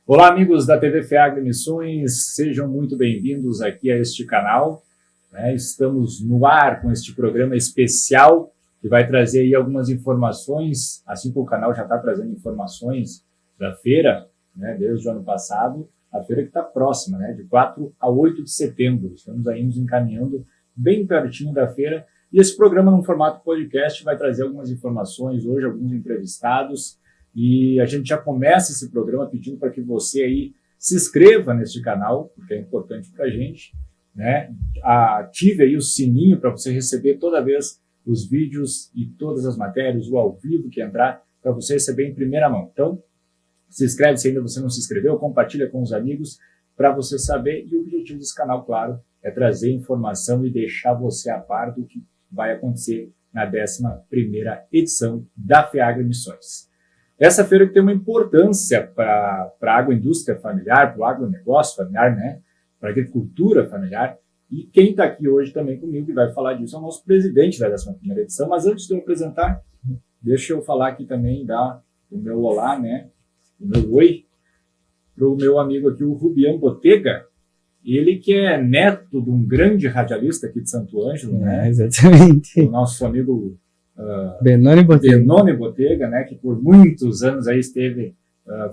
Olá, amigos da TV FEAGRO Emissões, sejam muito bem-vindos aqui a este canal. Estamos no ar com este programa especial que vai trazer aí algumas informações, assim como o canal já está trazendo informações da feira, desde o ano passado, a feira que está próxima, de 4 a 8 de setembro. Estamos aí nos encaminhando bem pertinho da feira. E esse programa, no formato podcast, vai trazer algumas informações hoje, alguns entrevistados. E a gente já começa esse programa pedindo para que você aí se inscreva neste canal, porque é importante para a gente, Ative aí o sininho para você receber toda vez os vídeos e todas as matérias, o ao vivo que entrar, para você receber em primeira mão. Então, se inscreve se ainda você não se inscreveu, compartilha com os amigos para você saber. E o objetivo desse canal, claro, é trazer informação e deixar você a par do que vai acontecer na 11ª edição da FEAGRO Emissões. Essa feira que tem uma importância para a agroindústria familiar, para o agronegócio familiar, para a agricultura familiar. E quem está aqui hoje também comigo, que vai falar disso, é o nosso presidente da 11ª edição. Mas antes de eu apresentar, deixa eu falar aqui também, dar o meu olá, o meu oi, para o meu amigo aqui, o Rubião Botega. Ele que é neto de um grande radialista aqui de Santo Ângelo, Exatamente. O nosso amigo Benoni Botega, que por muitos anos aí esteve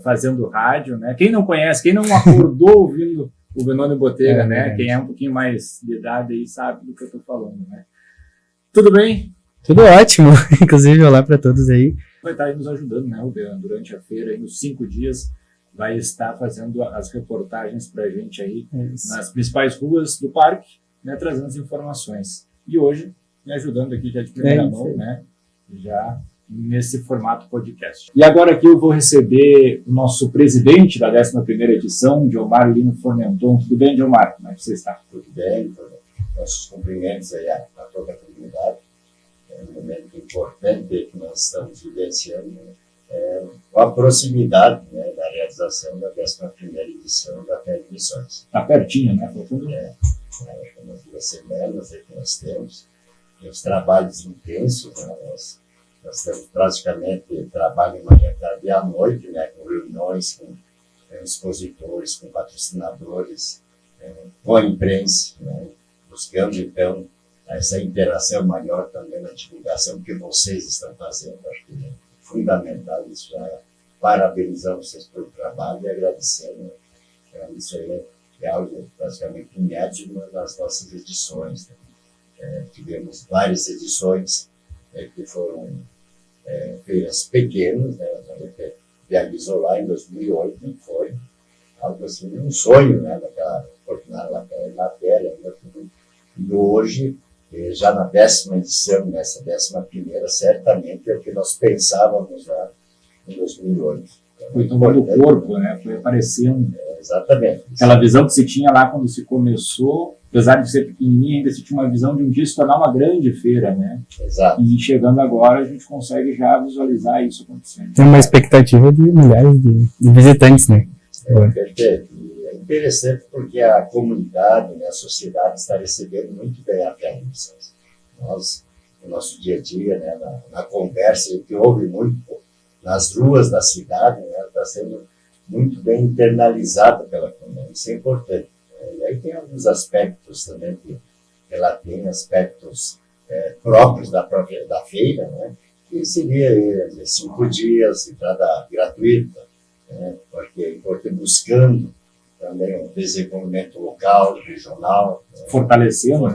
fazendo rádio, Quem não conhece, quem não acordou ouvindo o Benoni Botega, Quem é um pouquinho mais de idade aí sabe do que eu estou falando, Tudo bem? Tudo ótimo. Inclusive, olá para todos aí. Vai estar aí nos ajudando, Rubião, durante a feira, aí, nos 5 dias, vai estar fazendo as reportagens para a gente aí nas principais ruas do parque, trazendo as informações. E hoje, me ajudando aqui já de primeira mão, já nesse formato podcast. E agora aqui eu vou receber o nosso presidente da 11ª edição, Diomar Lino Formenton. Tudo bem, Diomar? Como é que você está? Tudo bem, nossos cumprimentos aí a toda a comunidade. É um momento importante que nós estamos vivenciando, com a proximidade da realização da 11ª edição da FEAGRO Emissões. Está pertinho, Faltando umas 2 semanas aí que nós temos. Tem os trabalhos intensos, nós temos praticamente trabalho de manhã, tarde e à noite, com reuniões com expositores, com patrocinadores, com a imprensa, buscando então essa interação maior também na divulgação que vocês estão fazendo. Acho que é fundamental isso. Já parabenizamos vocês pelo trabalho e agradecendo. Isso aí é algo praticamente inédito nas nossas edições. Tivemos várias edições que foram feiras pequenas, a gente realizou lá em 2008, foi algo assim, um sonho, naquela matéria. E hoje, já na 10ª edição, nessa 11ª, certamente é o que nós pensávamos lá em 2008. Foi tomando o corpo, Foi aparecendo. Exatamente. Aquela visão que se tinha lá quando se começou, apesar de ser pequenininha, ainda se tinha uma visão de um dia se tornar uma grande feira, Exato. E chegando agora, a gente consegue já visualizar isso acontecendo. Tem uma expectativa de milhares de visitantes, Perfeito. E é interessante porque a comunidade, a sociedade está recebendo muito bem a FEAGRO Emissões. Nós, no nosso dia a dia, na conversa, que houve muito nas ruas da cidade, está sendo muito bem internalizada pela comunidade. Isso é importante. E aí tem alguns aspectos também que ela tem, aspectos próprios da feira, que seria 5 dias, entrada gratuita, porque é importante, buscando também um desenvolvimento local, regional, Fortalecendo,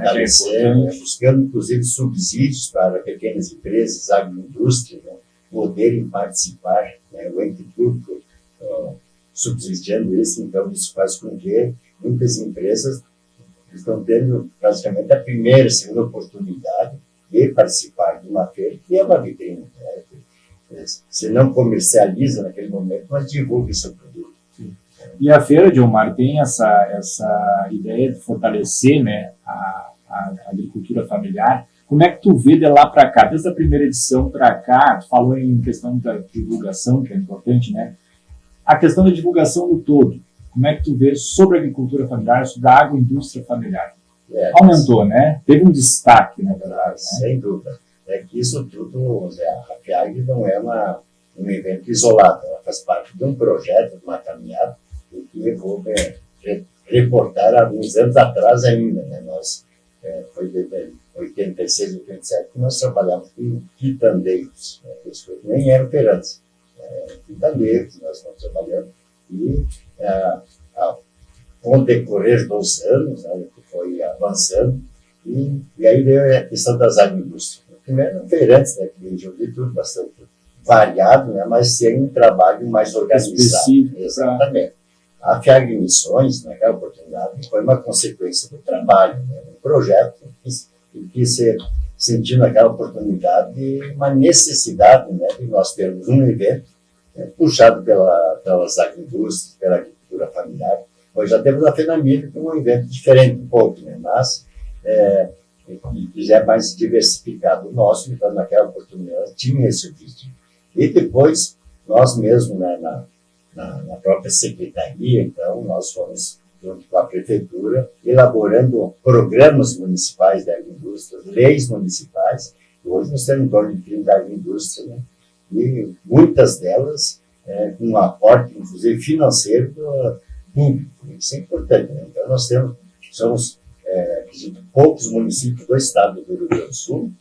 buscando inclusive subsídios para pequenas empresas, agroindústria, poderem participar, o ente público subsidiando isso. Então isso faz com que muitas empresas estão tendo praticamente a primeira, segunda oportunidade de participar de uma feira, que é uma vitrine. Se não comercializa naquele momento, mas divulga seu produto. E a feira, Diomar, tem essa ideia de fortalecer a agricultura familiar. Como é que tu vê de lá para cá? Desde a primeira edição para cá, tu falou em questão da divulgação, que é importante, A questão da divulgação no todo. Como é que tu vê sobre a agricultura familiar, sobre a agroindústria familiar? Aumentou, Teve um destaque, na verdade. Sem dúvida. É que isso tudo, a FEAGRO não é um evento isolado, ela faz parte de um projeto, de uma caminhada, que eu vou reportar há alguns anos atrás ainda, né? Nós, foi de 86, 87 que nós trabalhávamos com quitandeiros, né? Pessoas que nem eram feirantes, quitandeiros nós estamos trabalhando. E com o decorrer dos anos, né, que foi avançando, e aí veio a questão das agroindústrias. Primeiro eram feirantes, né, que vendiam de tudo, bastante variado, né, mas sem um trabalho mais organizado. Específico. Exatamente. A FIAG Missões, naquela oportunidade, foi uma consequência do trabalho, né, um projeto que quis ser, sentindo naquela oportunidade uma necessidade, né, de nós termos um evento puxado pelas agroindústrias, pela agricultura familiar. Hoje já temos a FENAMIL com um evento diferente um pouco, né, mas já é mais diversificado o nosso, então naquela oportunidade tinha esse objetivo. E depois, nós mesmos, né, na própria secretaria, então, nós fomos, junto com a prefeitura, elaborando programas municipais da agroindústria, leis municipais, e hoje nós temos em torno de 30 agroindústrias, né, e muitas delas com um aporte, inclusive financeiro, público. Isso é importante, né? Então, nós somos poucos municípios do estado do Rio Grande do Sul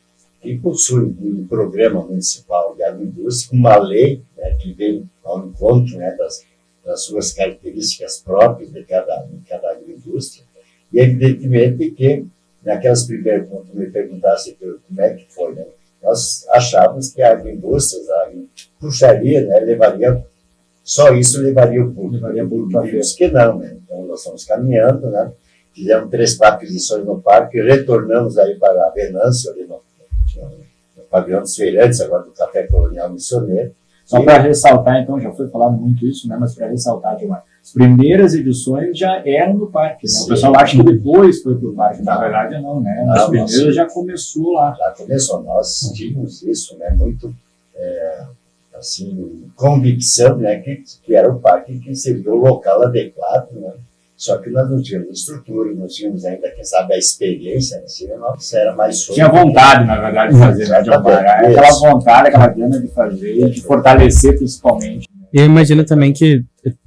que possuem um programa municipal de agroindústria, com uma lei, né, que vem ao encontro, né, das suas características próprias de cada agroindústria. E, evidentemente, que naquelas primeiras, quando me perguntasse como é que foi, né, nós achávamos que a agroindústria puxaria, né, levaria, só isso levaria o público. Vimos que não, né? Então, nós estamos caminhando, né? Fizemos 3, 4 edições no parque, retornamos aí para a Venâncio, ali no pavilhão dos feirantes, agora do Café Colonial Missioneiro. Só para ressaltar, então, já foi falado muito isso, né? Mas para ressaltar, Gilmar, as primeiras edições já eram no parque, né? O pessoal acha que depois foi para o parque, na verdade não, né? As primeiras já começou lá. Já começou, nós tínhamos isso, né? Muito, assim, convicção, né? Que era o parque que seria o local adequado, né? Só que nós não tínhamos estrutura, não tínhamos ainda, quem sabe, a experiência, né? Nossa, era mais sobre. Tinha vontade, na verdade, de fazer, né, Gilmar? Aquela vontade, aquela gana de fazer, de fortalecer principalmente. Eu imagino também que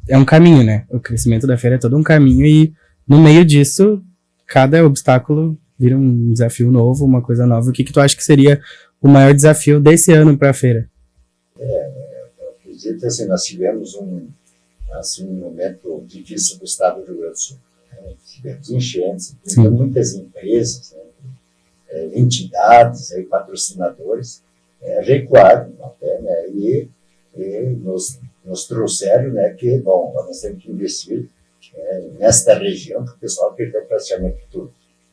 é um caminho, né? O crescimento da feira é todo um caminho e no meio disso, cada obstáculo vira um desafio novo, uma coisa nova. O que tu acha que seria o maior desafio desse ano para a feira? Eu acredito, assim, nós tivemos um momento difícil do estado do Rio Grande do Sul. Né? Tivemos enchentes, muitas empresas, né? Entidades, aí, patrocinadores, recuaram até, né? E nos trouxeram, né, que, bom, nós temos que investir nesta região, que o pessoal perdeu praticamente tudo.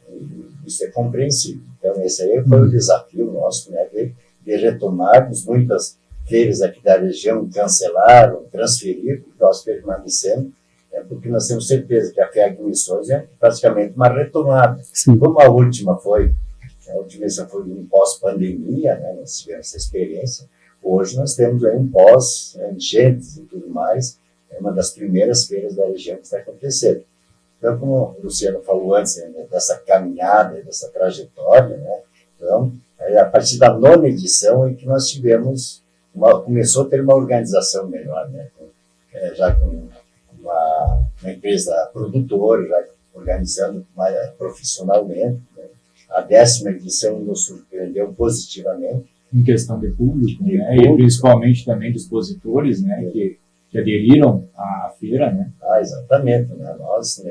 E isso é compreensível. Então, esse aí foi o desafio nosso, né, de retomarmos muitas feiras aqui da região, cancelaram, transferiram, nós permanecemos, porque nós temos certeza que a FIAG Missões é praticamente uma retomada. Sim. Como a última foi um pós-pandemia, né, nós tivemos essa experiência. Hoje nós temos aí um pós-enchentes e tudo mais, é uma das primeiras feiras da região que está acontecendo. Então, como o Luciano falou antes, né, dessa caminhada, dessa trajetória, né, então, a partir da 9ª edição é que nós tivemos, começou a ter uma organização melhor, né, já com uma empresa produtora, já organizando mais profissionalmente, né. A 10ª edição nos surpreendeu positivamente, em questão de público, né? E principalmente também dos expositores, né? Que aderiram à feira, né? Exatamente, né? Nós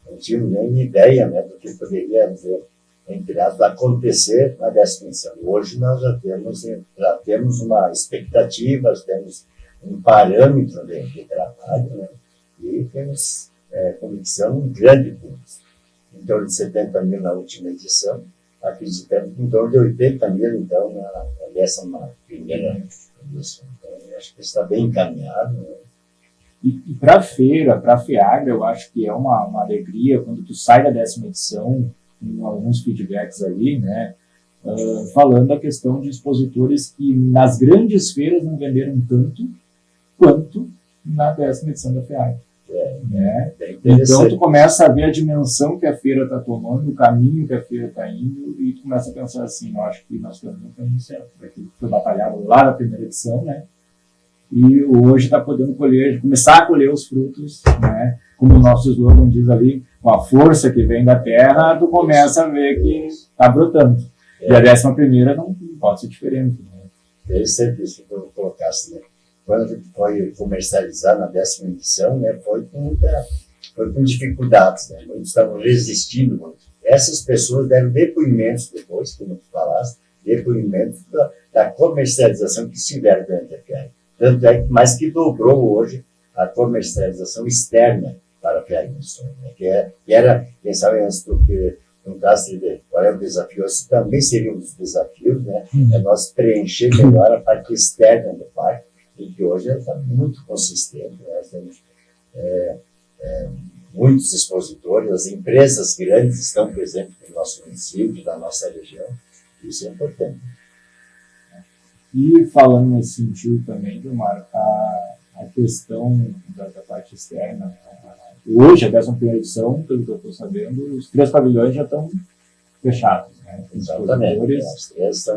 não tínhamos nem ideia, né, do que poderia acontecer na 10ª edição. Hoje nós já temos uma expectativa, temos um parâmetro de trabalho, né? E temos convicção um grande público. Em torno de 70 mil na última edição, acreditamos que em torno de 80 mil, então, na 11ª edição. Então, acho que está bem encaminhado, né? E para a feira, para a FIAG, eu acho que é uma alegria quando tu sai da 10ª edição, com alguns feedbacks ali, né? Falando da questão de expositores que nas grandes feiras não venderam tanto quanto na 10ª edição da FIAG. Né? Então tu começa a ver a dimensão que a feira está tomando, o caminho que a feira está indo, e tu começa a pensar assim, eu acho que nós estamos no caminho certo, aquilo que foi batalhado lá na primeira edição, né? e hoje está podendo começar a colher os frutos, né? Como o nosso slogan diz ali, com a força que vem da terra, tu começa a ver que está brotando. E a 11ª não pode ser diferente. Né? Interessante isso que eu colocasse, né? Quando foi comercializado na 10ª edição, né, foi com dificuldades, né? Muitos estavam resistindo muito. Essas pessoas deram depoimentos depois, como tu falaste, depoimentos da comercialização que tiveram durante a FEAG. Tanto é que mais que dobrou hoje a comercialização externa para a FEAG Missões, né? Que era, quem sabe, antes do que no caso de qual é o desafio, esse também seria um dos desafios, né? É nós preencher melhor a parte externa do parque, e que hoje ela está muito consistente, né? Nós temos muitos expositores, as empresas grandes estão presentes no nosso município, na nossa região, isso é importante. E falando nesse sentido também, Gilmar, a questão da parte externa, né? Hoje, a 11ª edição, pelo que eu estou sabendo, os 3 pavilhões já estão fechados, né? Exatamente.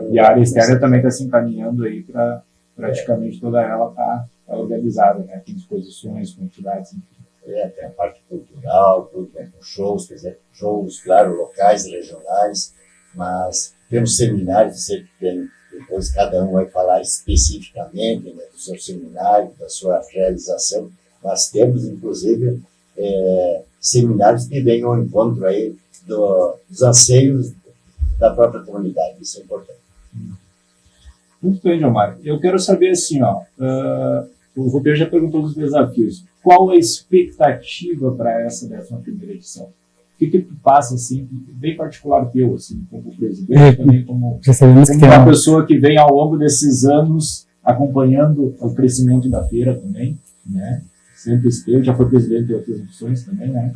E a área externa também está se encaminhando aí para praticamente toda ela está organizada, né? Tem exposições, quantidades, enfim. Tem a parte cultural, tudo, né? Com shows, quer dizer, shows, claro, locais, regionais, mas temos seminários, sempre tem, depois cada um vai falar especificamente, né, do seu seminário, da sua realização, mas temos, inclusive, seminários que vêm ao encontro aí dos anseios da própria comunidade, isso é importante. Muito bem, Gilmar. Eu quero saber assim, o Roberto já perguntou dos desafios. Qual a expectativa para essa 11ª edição? O que tu passa, assim, bem particular teu, assim, como presidente, também como uma pessoa que vem ao longo desses anos acompanhando o crescimento da feira também, né? Sempre esteve, já foi presidente de outras edições também, né?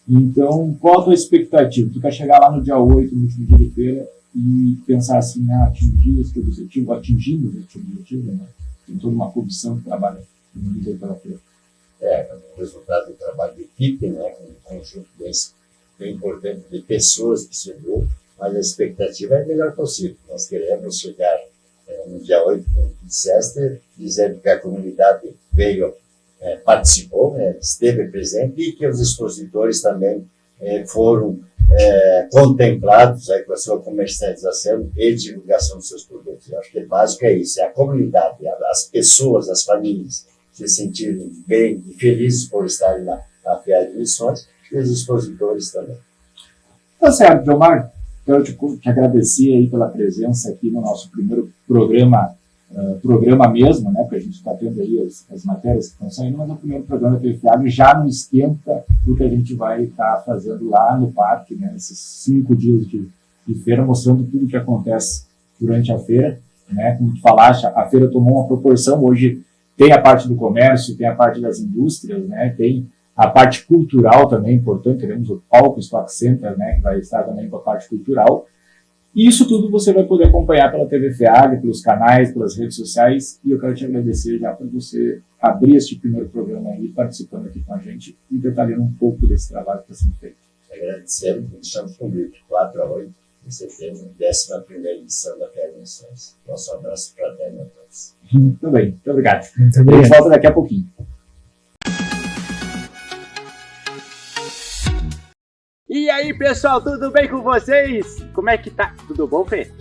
Então, qual a tua expectativa? Tu quer chegar lá no dia 8, no último dia de feira, e pensar assim, atingir esse objetivo, atingindo esse objetivo, né? Tem toda uma comissão que trabalha pela feira. O resultado do trabalho de equipe, né? Um conjunto bem importante de pessoas que se viu, mas a expectativa é a melhor possível. Nós queremos chegar no dia 8, como tu disseste, dizendo que a comunidade veio, participou, né, esteve presente e que os expositores também foram contemplados com a sua comercialização e divulgação dos seus produtos. Eu acho que o básico é isso, é a comunidade, as pessoas, as famílias se sentirem bem e felizes por estarem na FEAG Missões e os expositores também. Tá certo, Gilmar. Quero te agradecer aí pela presença aqui no nosso primeiro programa mesmo, né, porque a gente está tendo aí as matérias que estão saindo, mas o primeiro programa da FEAG já não esquenta o que a gente vai estar fazendo lá no parque, né, esses 5 dias de feira, mostrando tudo o que acontece durante a feira, né, como tu falaste, a feira tomou uma proporção, hoje tem a parte do comércio, tem a parte das indústrias, né, tem a parte cultural também importante, teremos o Palco Stock Center, né, que vai estar também com a parte cultural. E isso tudo você vai poder acompanhar pela TV FEAG, pelos canais, pelas redes sociais. E eu quero te agradecer já por você abrir este primeiro programa aí, participando aqui com a gente e detalhando um pouco desse trabalho que está sendo feito. Agradecemos, estamos convite, 4 a 8 de setembro, 11ª edição da FEAG Missões. Nosso abraço fraterno a todos. Muito bem, muito obrigado. Muito obrigado. A gente volta daqui a pouquinho. E aí, pessoal, tudo bem com vocês? Como é que tá? Tudo bom, Fê?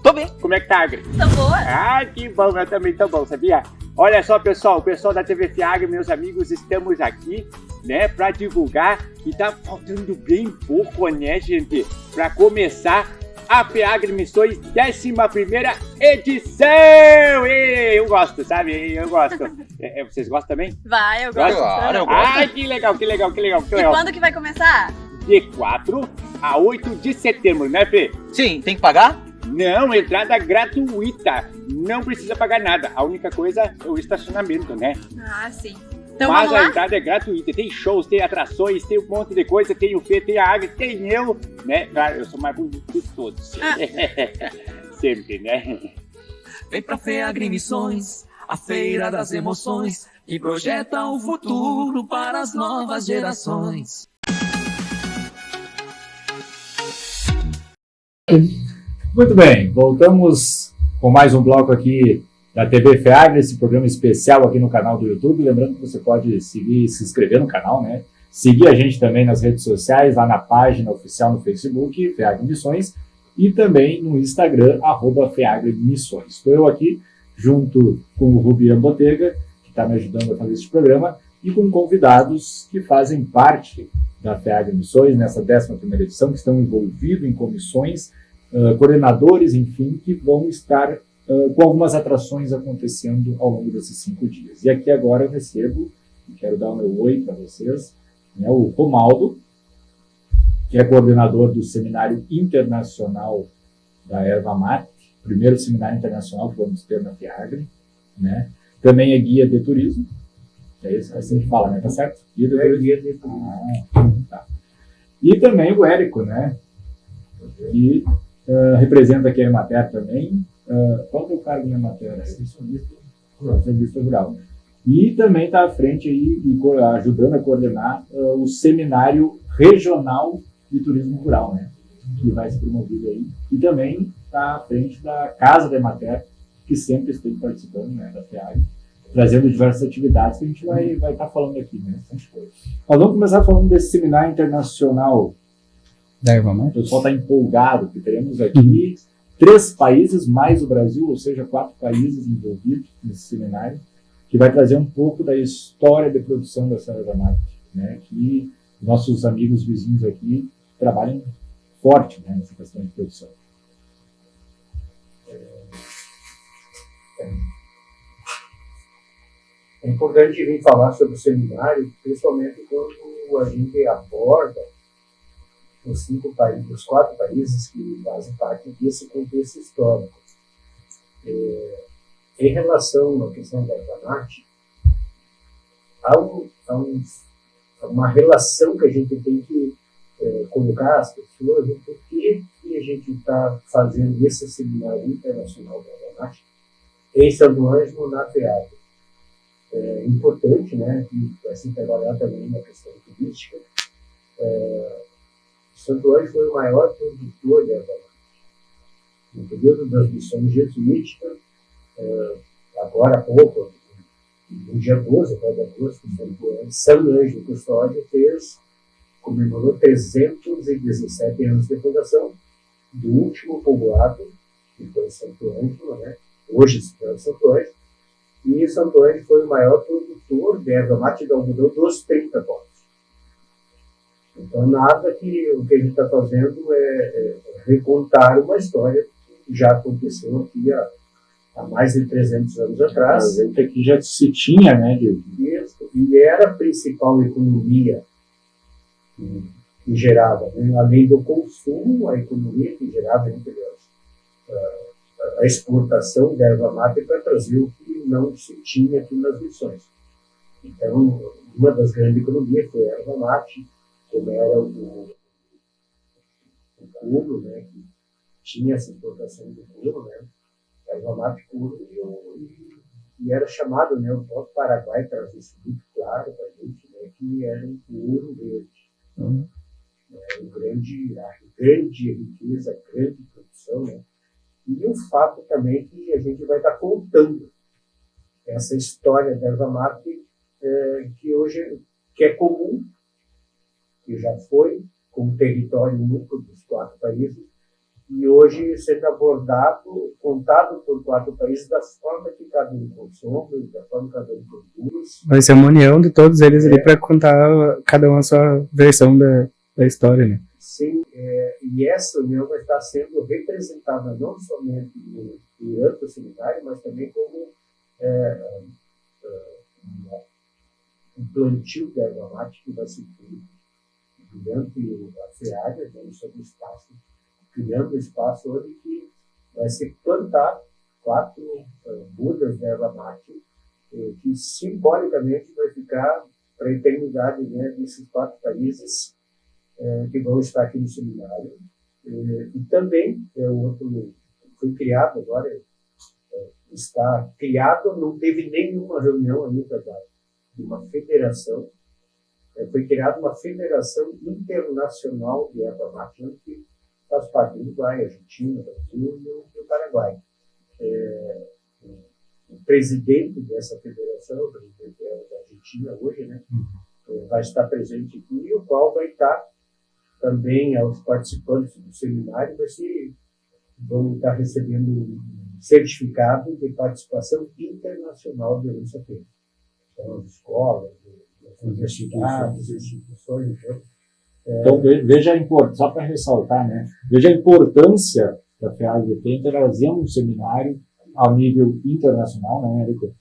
Tô bem. Como é que tá, Agri? Tô boa. Ah, que bom, eu também tô bom, sabia? Olha só, pessoal, o pessoal da TV FEAG, meus amigos, estamos aqui, né, pra divulgar que tá faltando bem pouco, né, gente? Pra começar a FEAG Missões 11ª edição! E eu gosto, sabe? Eu gosto. Vocês gostam também? Vai, eu gosto. Claro, eu gosto. Ai, que legal. E quando que vai começar? De 4 a 8 de setembro, né, Fê? Sim, tem que pagar? Não, entrada gratuita. Não precisa pagar nada. A única coisa é o estacionamento, né? Ah, sim. Então mas vamos lá? A entrada é gratuita. Tem shows, tem atrações, tem um monte de coisa. Tem o Fê, tem a Agri, tem eu, né? Claro, eu sou mais bonito de todos. Sempre, né? Vem pra FEAG Missões, a feira das emoções, que projeta o futuro para as novas gerações. Muito bem, voltamos com mais um bloco aqui da TV FEAGRE, esse programa especial aqui no canal do YouTube. Lembrando que você pode seguir e se inscrever no canal, né? Seguir a gente também nas redes sociais, lá na página oficial no Facebook, FEAGRE Missões, e também no Instagram, @FEAGRE Missões. Estou eu aqui, junto com o Rubian Botega, que está me ajudando a fazer este programa, e com convidados que fazem parte da FEAGRE Missões, nessa 11ª edição, que estão envolvidos em comissões, coordenadores, enfim, que vão estar com algumas atrações acontecendo ao longo desses 5 dias. E aqui agora eu recebo, e quero dar o meu oi para vocês, né, o Romaldo, que é coordenador do Seminário Internacional da Erva Mate, primeiro seminário internacional que vamos ter na FEAGRE, né? Também é guia de turismo, é isso, assim que fala, né? Tá certo? Guia de turismo. Tá. E também o Érico, né? Que representa aqui a Emater também. Qual que é o cargo da Emater? Serviço rural. E também está à frente aí, ajudando a coordenar o Seminário Regional de Turismo Rural, né? Que vai ser promovido aí. E também está à frente da Casa da Emater, que sempre esteve participando, né, da FEAGRE, trazendo diversas atividades que a gente vai estar falando aqui, né? Nós vamos começar falando desse Seminário Internacional da Erva Mate. O pessoal está empolgado, que teremos aqui 3 países, mais o Brasil, ou seja, 4 países envolvidos nesse seminário, que vai trazer um pouco da história de produção dessa erva mate, né, que nossos amigos vizinhos aqui trabalham forte, né, nessa questão de produção. É importante vir falar sobre o seminário, principalmente quando a gente aborda os 4 países que fazem parte desse contexto histórico. Em relação à questão da erva mate, há uma relação que a gente tem que colocar às pessoas do porquê que a gente está fazendo esse seminário internacional da erva mate em Santo Ângelo, na FEAGRE. É importante, né, que vai se trabalhar também na questão turística. Santo Ângelo foi o maior produtor de erva mate. No período das missões jesuíticas, agora há pouco, no dia 12 de agosto, São Ângelo Custódio comemorou 317 anos de fundação do último povoado, que foi Santo Ângelo, né? Hoje se chama Santo Ângelo, e Santo Ângelo foi o maior produtor de erva mate de algodão dos 30 povos. Então, nada que o que a gente está fazendo é recontar uma história que já aconteceu aqui há mais de 300 anos atrás. Aqui já se tinha, né? E era a principal economia que gerava, né? Além do consumo, a economia que gerava entre a exportação da erva mate para trazer o que não se tinha aqui nas missões. Então, uma das grandes economias foi a erva mate, como era o couro, né, que tinha essa exportação do couro, né, a erva mate couro, e era chamado, né, o próprio Paraguai trazia isso muito claro para a gente, né, que era um couro verde. Grande riqueza, grande produção, né, e o fato também que a gente vai estar contando essa história da erva mate que hoje é comum, que já foi como território único dos 4 países, e hoje sendo contado por 4 países da forma que cada um consome, da forma que cada um produz. Vai ser uma união de todos eles ali para contar cada um a sua versão da história, né? Sim, e essa união vai estar sendo representada não somente durante o seminário, mas também como um plantio de erva mate que vai ser feito durante a FEAGRE, sobre o espaço, criando um espaço onde que vai se plantar 4 mudas de erva mate, que simbolicamente vai ficar para a eternidade, né, desses 4 países que vão estar aqui no seminário. E também foi criado agora, está criado, não teve nenhuma reunião ainda de uma federação. Foi criada uma federação internacional de erva mate, que faz parte do Uruguai, Argentina, Brasil e o Paraguai. presidente dessa federação, o presidente da Argentina hoje, né, vai estar presente aqui, e o qual vai estar também aos participantes do seminário, vão estar recebendo um certificado de participação internacional durante a feira. Então, as escolas, as universidades, instituições. Então, veja a importância, só para ressaltar, né? Veja a importância da FEAG trazer um seminário ao nível internacional, né, Érico?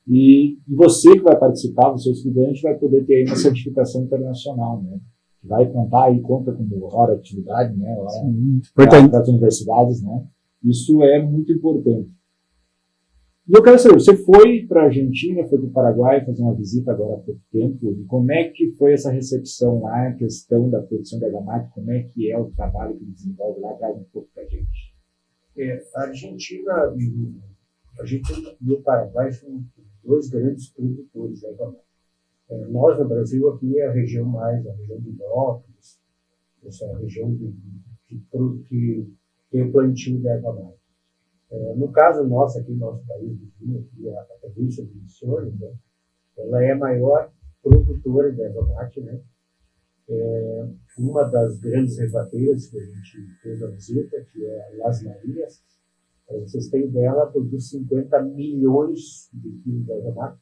E você que vai participar, o seu estudante, vai poder ter aí uma certificação internacional, né? Vai contar aí, conta com hora de atividade, né? Para as universidades, né? Isso é muito importante. E eu quero saber, você foi para a Argentina, foi para o Paraguai fazer uma visita agora há pouco tempo, e como é que foi essa recepção lá, a questão da produção da erva mate, como é que é o trabalho que desenvolve lá, traz um pouco para a gente. A Argentina e o Paraguai são dois grandes produtores da erva mate. Nós, no Brasil, aqui é a região de Nópolis, essa é a região que tem o plantio da erva mate. No caso nosso, aqui no nosso país, a província de Misiones, né, ela é a maior produtora de erva mate, né? Uma das grandes ervateiras que a gente fez a visita, que é a Las Marias, vocês têm dela, produz 50 milhões de quilos de erva mate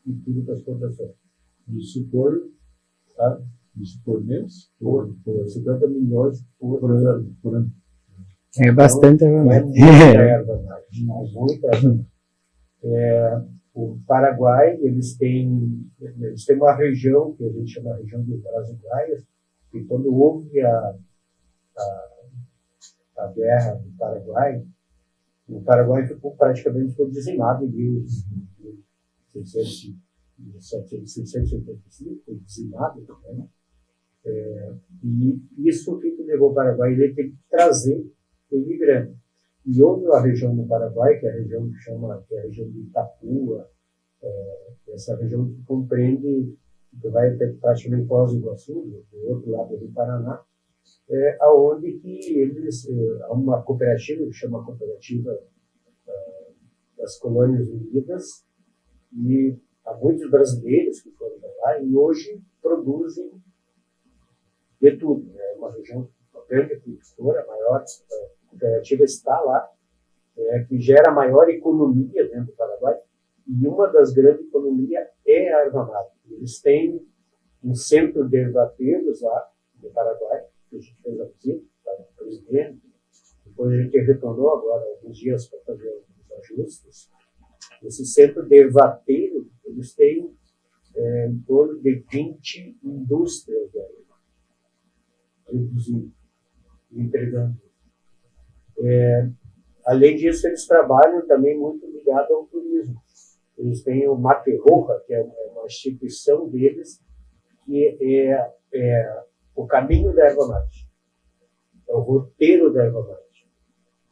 e tudo para exportação. Isso por mês? Por 50 milhões por ano. É bastante erva mate. Muita erva mate. O Paraguai, eles têm uma região que a gente chama de região dos Brasileiros, e quando houve a guerra do Paraguai, o Paraguai praticamente foi dizimado em 1685, foi dizimado também. E isso que levou o Paraguai, ele tem que trazer o imigrante. E houve a região do Paraguai, que é a região que é a região de Itapúa, essa região que compreende, que vai até praticamente Foz do Iguaçu, do outro lado do Paraná, aonde que eles, há uma cooperativa que chama Cooperativa das Colônias Unidas, e há muitos brasileiros que foram lá e hoje produzem de tudo. É uma região, uma grande produtora, a maior cooperativa está lá, que gera a maior economia dentro do Paraguai, e uma das grandes economias é a erva mate. Eles têm um centro de ervateiros lá no Paraguai, que a gente fez a visita, estava o presidente, depois a gente retornou agora alguns dias para fazer os ajustes. Esse centro de ervateiro, eles têm em torno de 20 indústrias de erva, produzindo e entregando. Além disso, eles trabalham também muito ligado ao turismo. Eles têm o Mate Roja, que é uma instituição deles, que é o caminho da erva mate. É o roteiro da erva mate.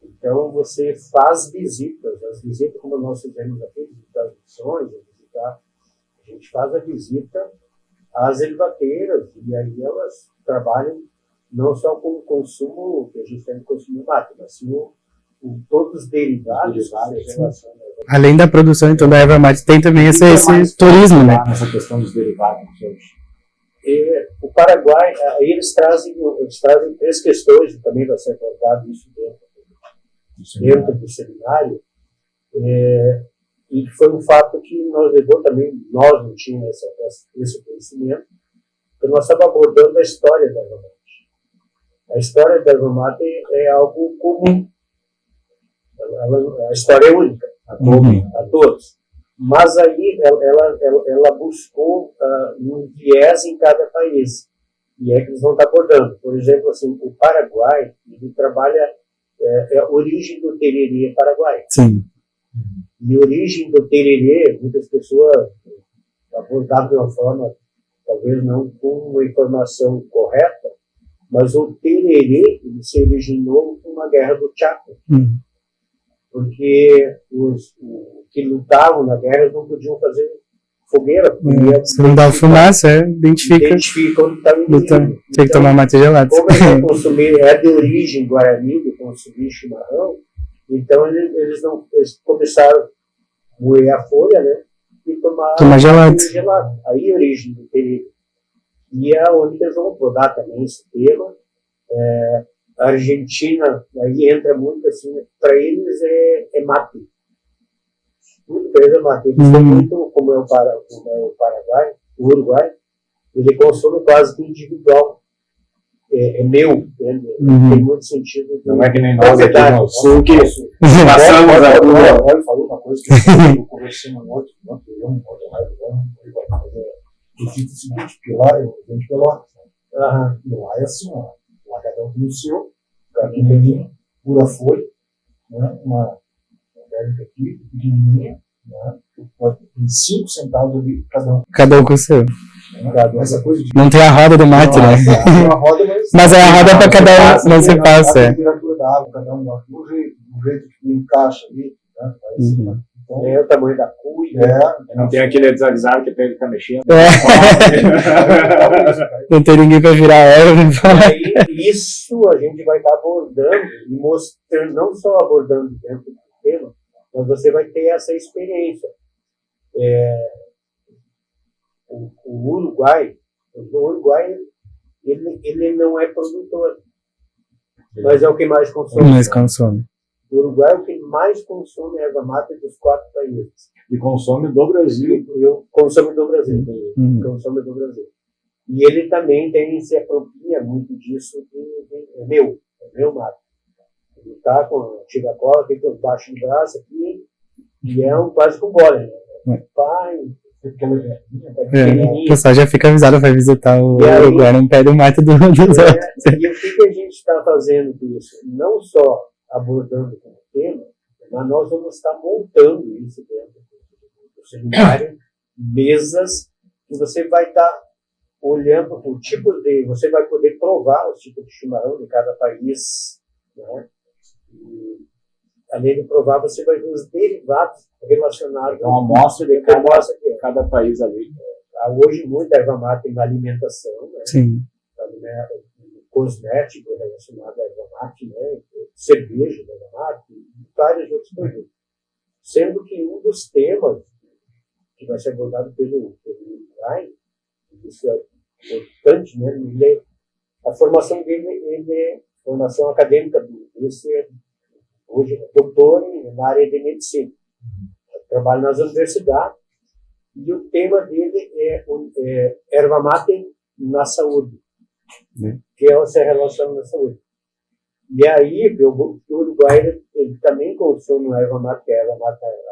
Então, você faz visitas. As visitas, como nós fizemos aqui, visitar as missões, a gente faz a visita às ervateiras, e aí elas trabalham não só com o consumo, que a gente tem que consumir mate, mas sim todos os derivados. Além da produção, então, da erva mate, tem também esse turismo, né? Nessa questão dos derivados, o Paraguai, eles trazem 3 questões, e também vai ser abordado isso dentro do seminário, e foi um fato que nós levou também, nós não tínhamos esse conhecimento, porque nós estávamos abordando a história da erva mate. A história da erva mate é algo comum. A história é única a todos. Mas aí ela buscou um viés em cada país. E é que eles vão estar abordando. Por exemplo, assim, o Paraguai, ele trabalha a origem do tererê paraguaio. Sim. E a origem do tererê, muitas pessoas abordaram de uma forma, talvez não com uma informação correta, mas o tererê ele se originou com uma guerra do Chaco. Porque os que lutavam na guerra não podiam fazer fogueira. Se não dá fumaça, identifica onde está o inimigo. Tem que tomar mate gelado. Como é de origem guarani, de consumir chimarrão, então eles começaram moer a folha, né? E tomar gelado. Aí a origem do perigo. E é onde eles vão abordar também esse tema. A Argentina, aí entra muito assim, para eles é mate. Muito para eles é mate. Eles são muito, como é o Paraguai, o Uruguai, ele consome quase que individual. É meu, entende? Tem muito sentido. Não é que nem nós aqui no sul que passamos a... Olha, falou uma coisa que eu conversei no outro, eu fico o seguinte, porque lá eu venho de Pelotas, né? E lá é assim, ó, lá cada um tem o seu, cada um tem pura folha, né? Uma bélica aqui, pequenininha, né? Tem 5 centavos ali, Cada um com o seu. Essa coisa de... Não tem a roda do mate, né? Tem a roda, Mas é a roda para cada um, não se passa. A temperatura da água, cada um do jeito que encaixa ali, né? Então, é o tamanho da cuia. Não tem aquele desavisado que pega e fica mexendo. Não tem ninguém para virar erva. E aí, isso a gente vai estar abordando e mostrando, não só abordando dentro do tema, mas você vai ter essa experiência. O Uruguai, ele não é produtor, mas é o que mais consome. O Uruguai é o que mais consome erva mate dos 4 países. E consome do Brasil. Consome do Brasil. Consome do Brasil. E ele também se apropria muito disso é meu mato. Ele está com a antiga cola, tem com baixo de braço aqui, e é quase com bola, né? Pai, o pessoal já fica avisado para visitar o Uruguai, não pede o mate dos outros. E o que a gente está fazendo com isso? Não só abordando como tema, mas nós vamos estar montando isso dentro do seminário, mesas que você vai estar olhando o tipo você vai poder provar os tipos de chimarrão de cada país, né? E, além de provar, você vai ver os derivados relacionados. Então, a amostra de cada país ali. Há hoje muita erva mate na alimentação, né? Sim. Cosmético relacionado à erva mate, né? Cerveja da erva mate, e vários outros produtos. Sendo que um dos temas que vai ser abordado pelo Uruguai, isso é importante, né? A formação dele é formação acadêmica dele. Hoje é doutor na área de medicina. Trabalha nas universidades e o tema dele é erva mate na saúde, que se relaciona na saúde. E aí, o Uruguai ele também consome a erva mate, a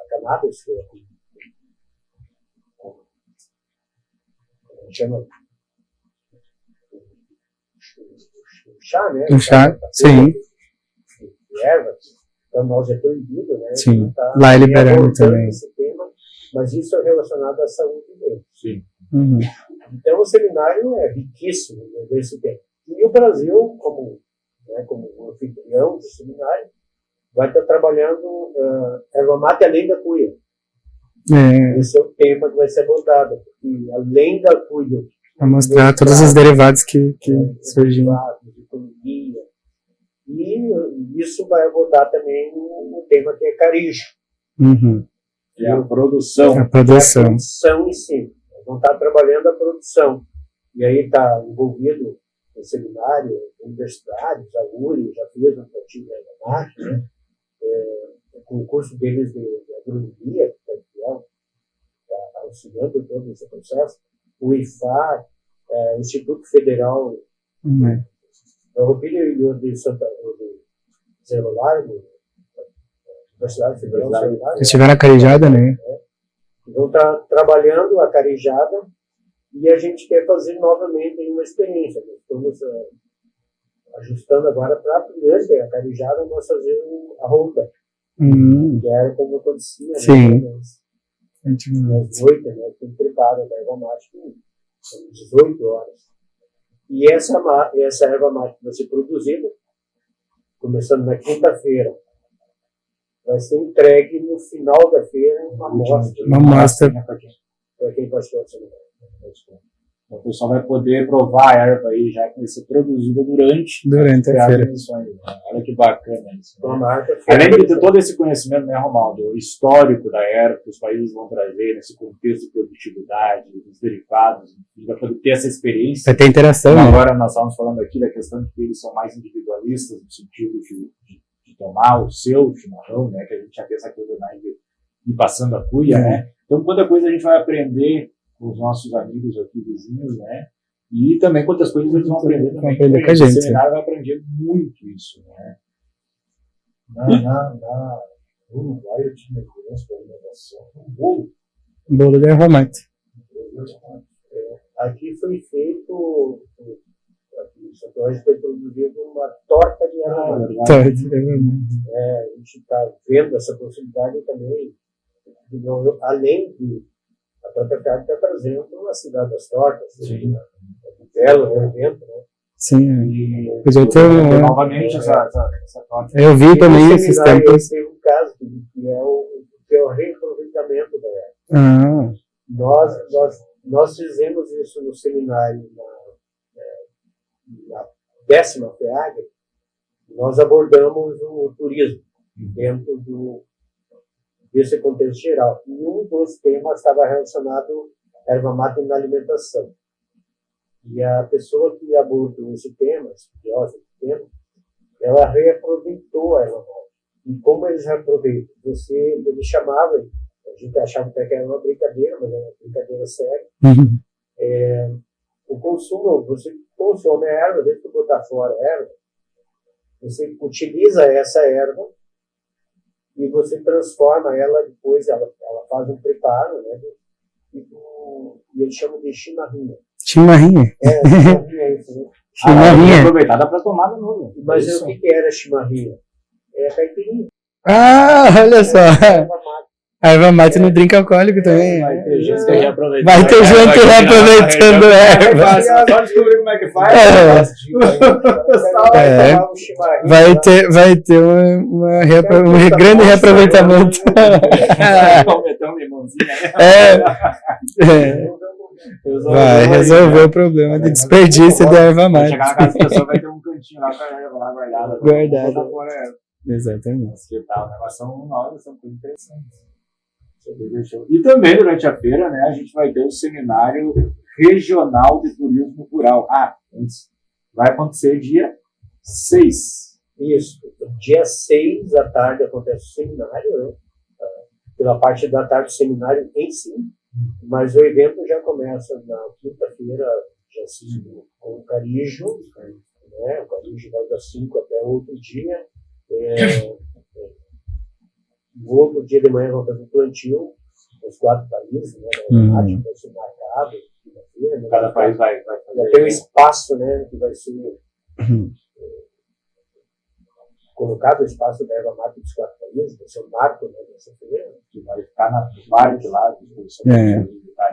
cannabis, que chama chá, né? Um chá, sim. Ervas. Para nós é proibido, né? Sim. Lá é liberado também. Esse tema, mas isso é relacionado à saúde dele. Sim. Então o seminário é riquíssimo nesse tema. E o Brasil, como anfitrião do seminário, vai estar trabalhando erva mate além da cuia. Esse é o tema que vai ser abordado. E além da cuia, para mostrar todos os derivados que surgiram. Economia. E isso vai abordar também o tema que é carijo. Que é a produção. A produção. A produção em si. Nós vamos estar trabalhando a produção. E aí está envolvido no seminário, universitários, a URI, já fez um projeto da marca, né? Com o curso deles de agronomia, que está auxiliando todo esse processo. O IFA, o Instituto Federal Roupilha de Santa Celular, Universidade Federal Celular. Vocês tiveram a carijada, né? Vão estar trabalhando a carijada e a gente quer fazer novamente uma experiência. Nós estamos ajustando agora para durante a carijada nós fazer a roupa. Que era como acontecia, né? Sim. Às 8, né? Tem preparo da erva mate, 18 horas. E essa erva mate vai ser produzida, começando na quinta-feira. Vai ser entregue no final da feira uma amostra. Uma amostra. Para quem participou do seminário. Então, o pessoal vai poder provar a erva aí, já que vai ser produzida durante a feira. Missões, né? Olha que bacana isso. Uma marca Além de ter todo esse conhecimento, né, Romaldo, histórico da erva, que os países vão trazer, nesse contexto de produtividade, dos derivados, enfim, vai poder ter essa experiência. Vai ter interação, Então, né? agora nós estávamos falando aqui da questão de que eles são mais individualistas, no sentido de tomar o seu chimarrão, né, que a gente já tem essa coisa mais de ir passando a cuia, né? Então, quanta coisa a gente vai aprender com os nossos amigos aqui, vizinhos, né? E também quantas coisas eles vão aprender também. Aprender com a gente. O seminário vai aprender muito isso, né? No Uruguai eu tive experiência com a alimentação com bolo. Bolo de erva mate. Aqui foi feito, aqui em Santo Ângelo foi produzido uma torta de erva mate. Torta de erva mate. A gente está vendo essa possibilidade também, além de a própria Cade está trazendo a Cidade das Tortas, um belo evento, né? Sim. Pois eu tenho novamente essa torta. Eu vi também esses tempos. Tem um caso que é o reaproveitamento da erva. Nós fizemos isso no seminário na 10ª FEAG. Nós abordamos o turismo dentro desse contexto geral. E um dos temas estava relacionado à erva mate na alimentação. E a pessoa que abordou esse tema, estudiosa do tema, ela reaproveitou a erva mate. E como eles reaproveitam? Ele chamava, a gente achava até que era uma brincadeira, mas era uma brincadeira séria. O consumo, você consome a erva, desde que botar fora a erva, você utiliza essa erva e você transforma ela depois, ela faz um preparo, né? E eles chamam de chimarrinha. Chimarrinha? Chimarrinha é isso, né? Chimarrinha. Aproveitada para tomar de novo. Mas o que era chimarrinha? É a caipirinha. Olha só. A erva mate no drink alcoólico também. Vai ter gente reaproveitando. Vai ter gente reaproveitando erva. Só descobrir como é que faz. Vai ter um grande reaproveitamento. Meter um limãozinho, né? Vai resolver o problema de desperdício da erva mate. Chegar na casa da pessoa, vai ter um cantinho lá com a erva lá guardada. Exatamente. Que tal, né? Mas são coisas interessantes. E também durante a feira, né, a gente vai ter o seminário regional de turismo rural. Vai acontecer dia 6. Isso. Dia 6 da tarde acontece o seminário, né? Pela parte da tarde do seminário em si. Mas o evento já começa na quinta-feira, dia 5, com o Carijo. Né? O Carijo vai das 5 até outro dia. No outro dia de manhã vamos fazer um plantio nos 4 países, né? Vai ser marcado. Né? Cada país vai fazer. Tem um espaço, né, que vai ser colocado, o espaço da erva mate dos 4 países, vai ser um marco, né, dessa feira, que vai ficar na parte lá,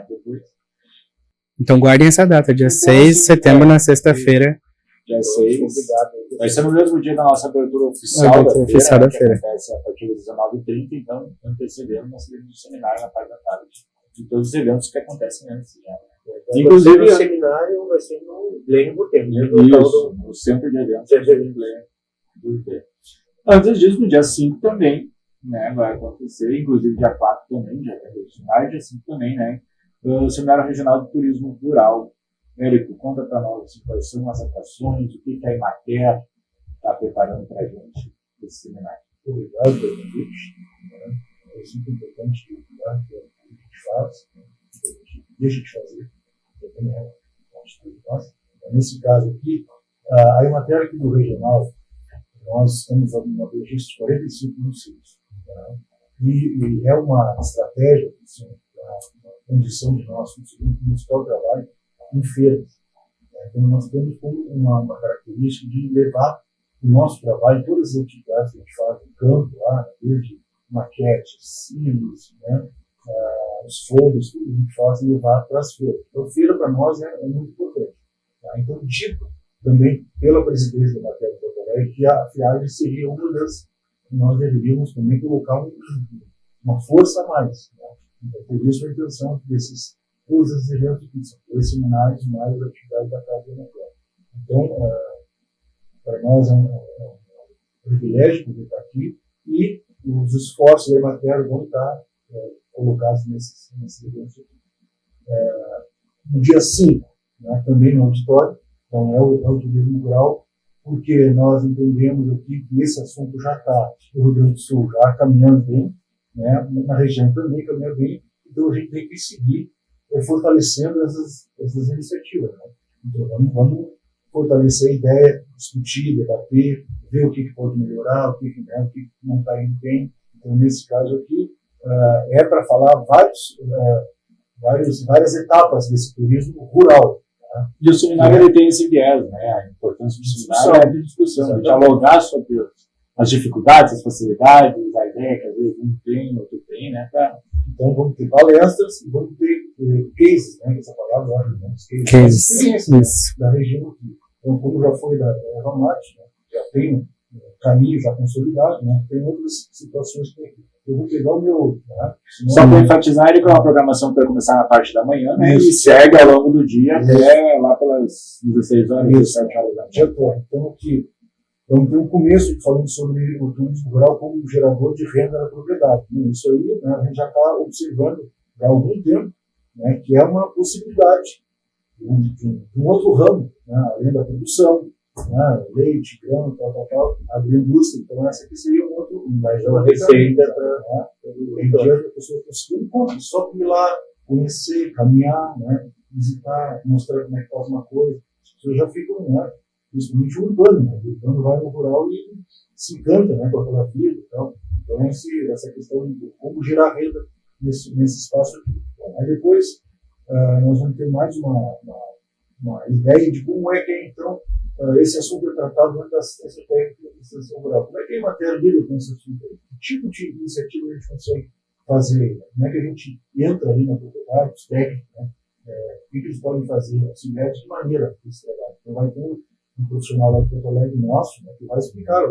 depois. Então guardem essa data, dia 6 de setembro, na sexta-feira. Dia 6. Vai ser no mesmo dia da nossa abertura oficial da feira, que acontece a partir das 19h30, então antecedendo nós teremos um seminário na parte da tarde. De todos os eventos que acontecem antes. Já. Inclusive, o seminário vai ser no Glen Butem, no centro de eventos. Antes disso, no dia 5 também, né, vai acontecer, inclusive dia 4 também, dia 4, dia 5 também, né, o Seminário Regional de Turismo Rural. Érico, conta para nós quais são as atrações, o que a Emater está preparando para a gente esse seminário. Obrigado pelo convite. É sempre importante divulgar o que a gente faz, o que a gente deixa de fazer, também é parte de nós. Nesse caso aqui, a Emater aqui do regional, nós estamos fazendo uma registro de 45 municípios. E é uma estratégia, uma condição de nós conseguirmos mostrar o trabalho em feiras. Então, nós temos uma característica de levar o nosso trabalho, todas as atividades que a gente faz no campo, lá, desde maquetes, silos, né, os folhos, tudo que a gente faz e levar para as feiras. Então, feira para nós é muito importante. Então, dito também pela presidência da Matéria que a FIAG seria uma das que nós deveríamos também colocar uma força a mais. Né? Então, por isso a intenção desses todos esses eventos aqui, são 2 seminários mais atividades da Casa da Matéria. Então, para nós é um privilégio poder estar aqui e os esforços da Matéria vão estar colocados nesses eventos aqui. No dia 5, né, também no auditório, então é o turismo rural, porque nós entendemos aqui que esse assunto já está no Rio Grande do Sul, já caminhando bem, né, na região também caminhando bem, então a gente tem que seguir fortalecendo essas iniciativas. Né? Então vamos fortalecer a ideia, discutir, debater, ver o que pode melhorar, o que não está indo bem. Então, nesse caso aqui, é para falar várias etapas desse turismo rural. Tá? E o seminário ele tem esse viés, né? A importância do seminário é de discussão, de dialogar sobre as dificuldades, as facilidades, a ideia que às vezes um tem, outro tem, né? Então, vamos ter palestras e vamos ter cases, né? Essa palavra, cases da região aqui. Então, como já foi da Ervamate, né? Já tem um caminho já consolidado, né? Tem outras situações que eu vou pegar o meu. Né? Só para enfatizar, ele que é uma programação que vai começar na parte da manhã, né? E segue ao longo do dia até lá pelas 16 horas, 17 horas da noite. Então, aqui, vamos ter um começo falando sobre o turismo rural como gerador de renda na propriedade. Isso aí, né, a gente já está observando há algum tempo, né, que é uma possibilidade de um outro ramo, né, além da produção, né, leite, grão, tal, agroindústria. Então, essa aqui seria um outro. Mas é uma receita para a pessoa conseguir encontro, só ir lá, conhecer, caminhar, né, visitar, mostrar como é que faz uma coisa. As pessoas já ficam, né, principalmente urbano, né? O urbano vai no rural e se encanta, né, com aquela vida e tal. Então, essa questão de como gerar renda nesse espaço aqui. Bom, aí depois, nós vamos ter mais uma ideia de como é que é, então, esse assunto é tratado dentro dessa técnica de extensão rural. Como é que a matéria lida com esse assunto? Que tipo de iniciativa a gente consegue fazer? Como é que a gente entra ali na propriedade, os técnicos, né? O que eles podem fazer, auxiliar de que maneira esse trabalho? Então, vai ter um profissional lá de Porto Alegre nosso, né, que vai explicar,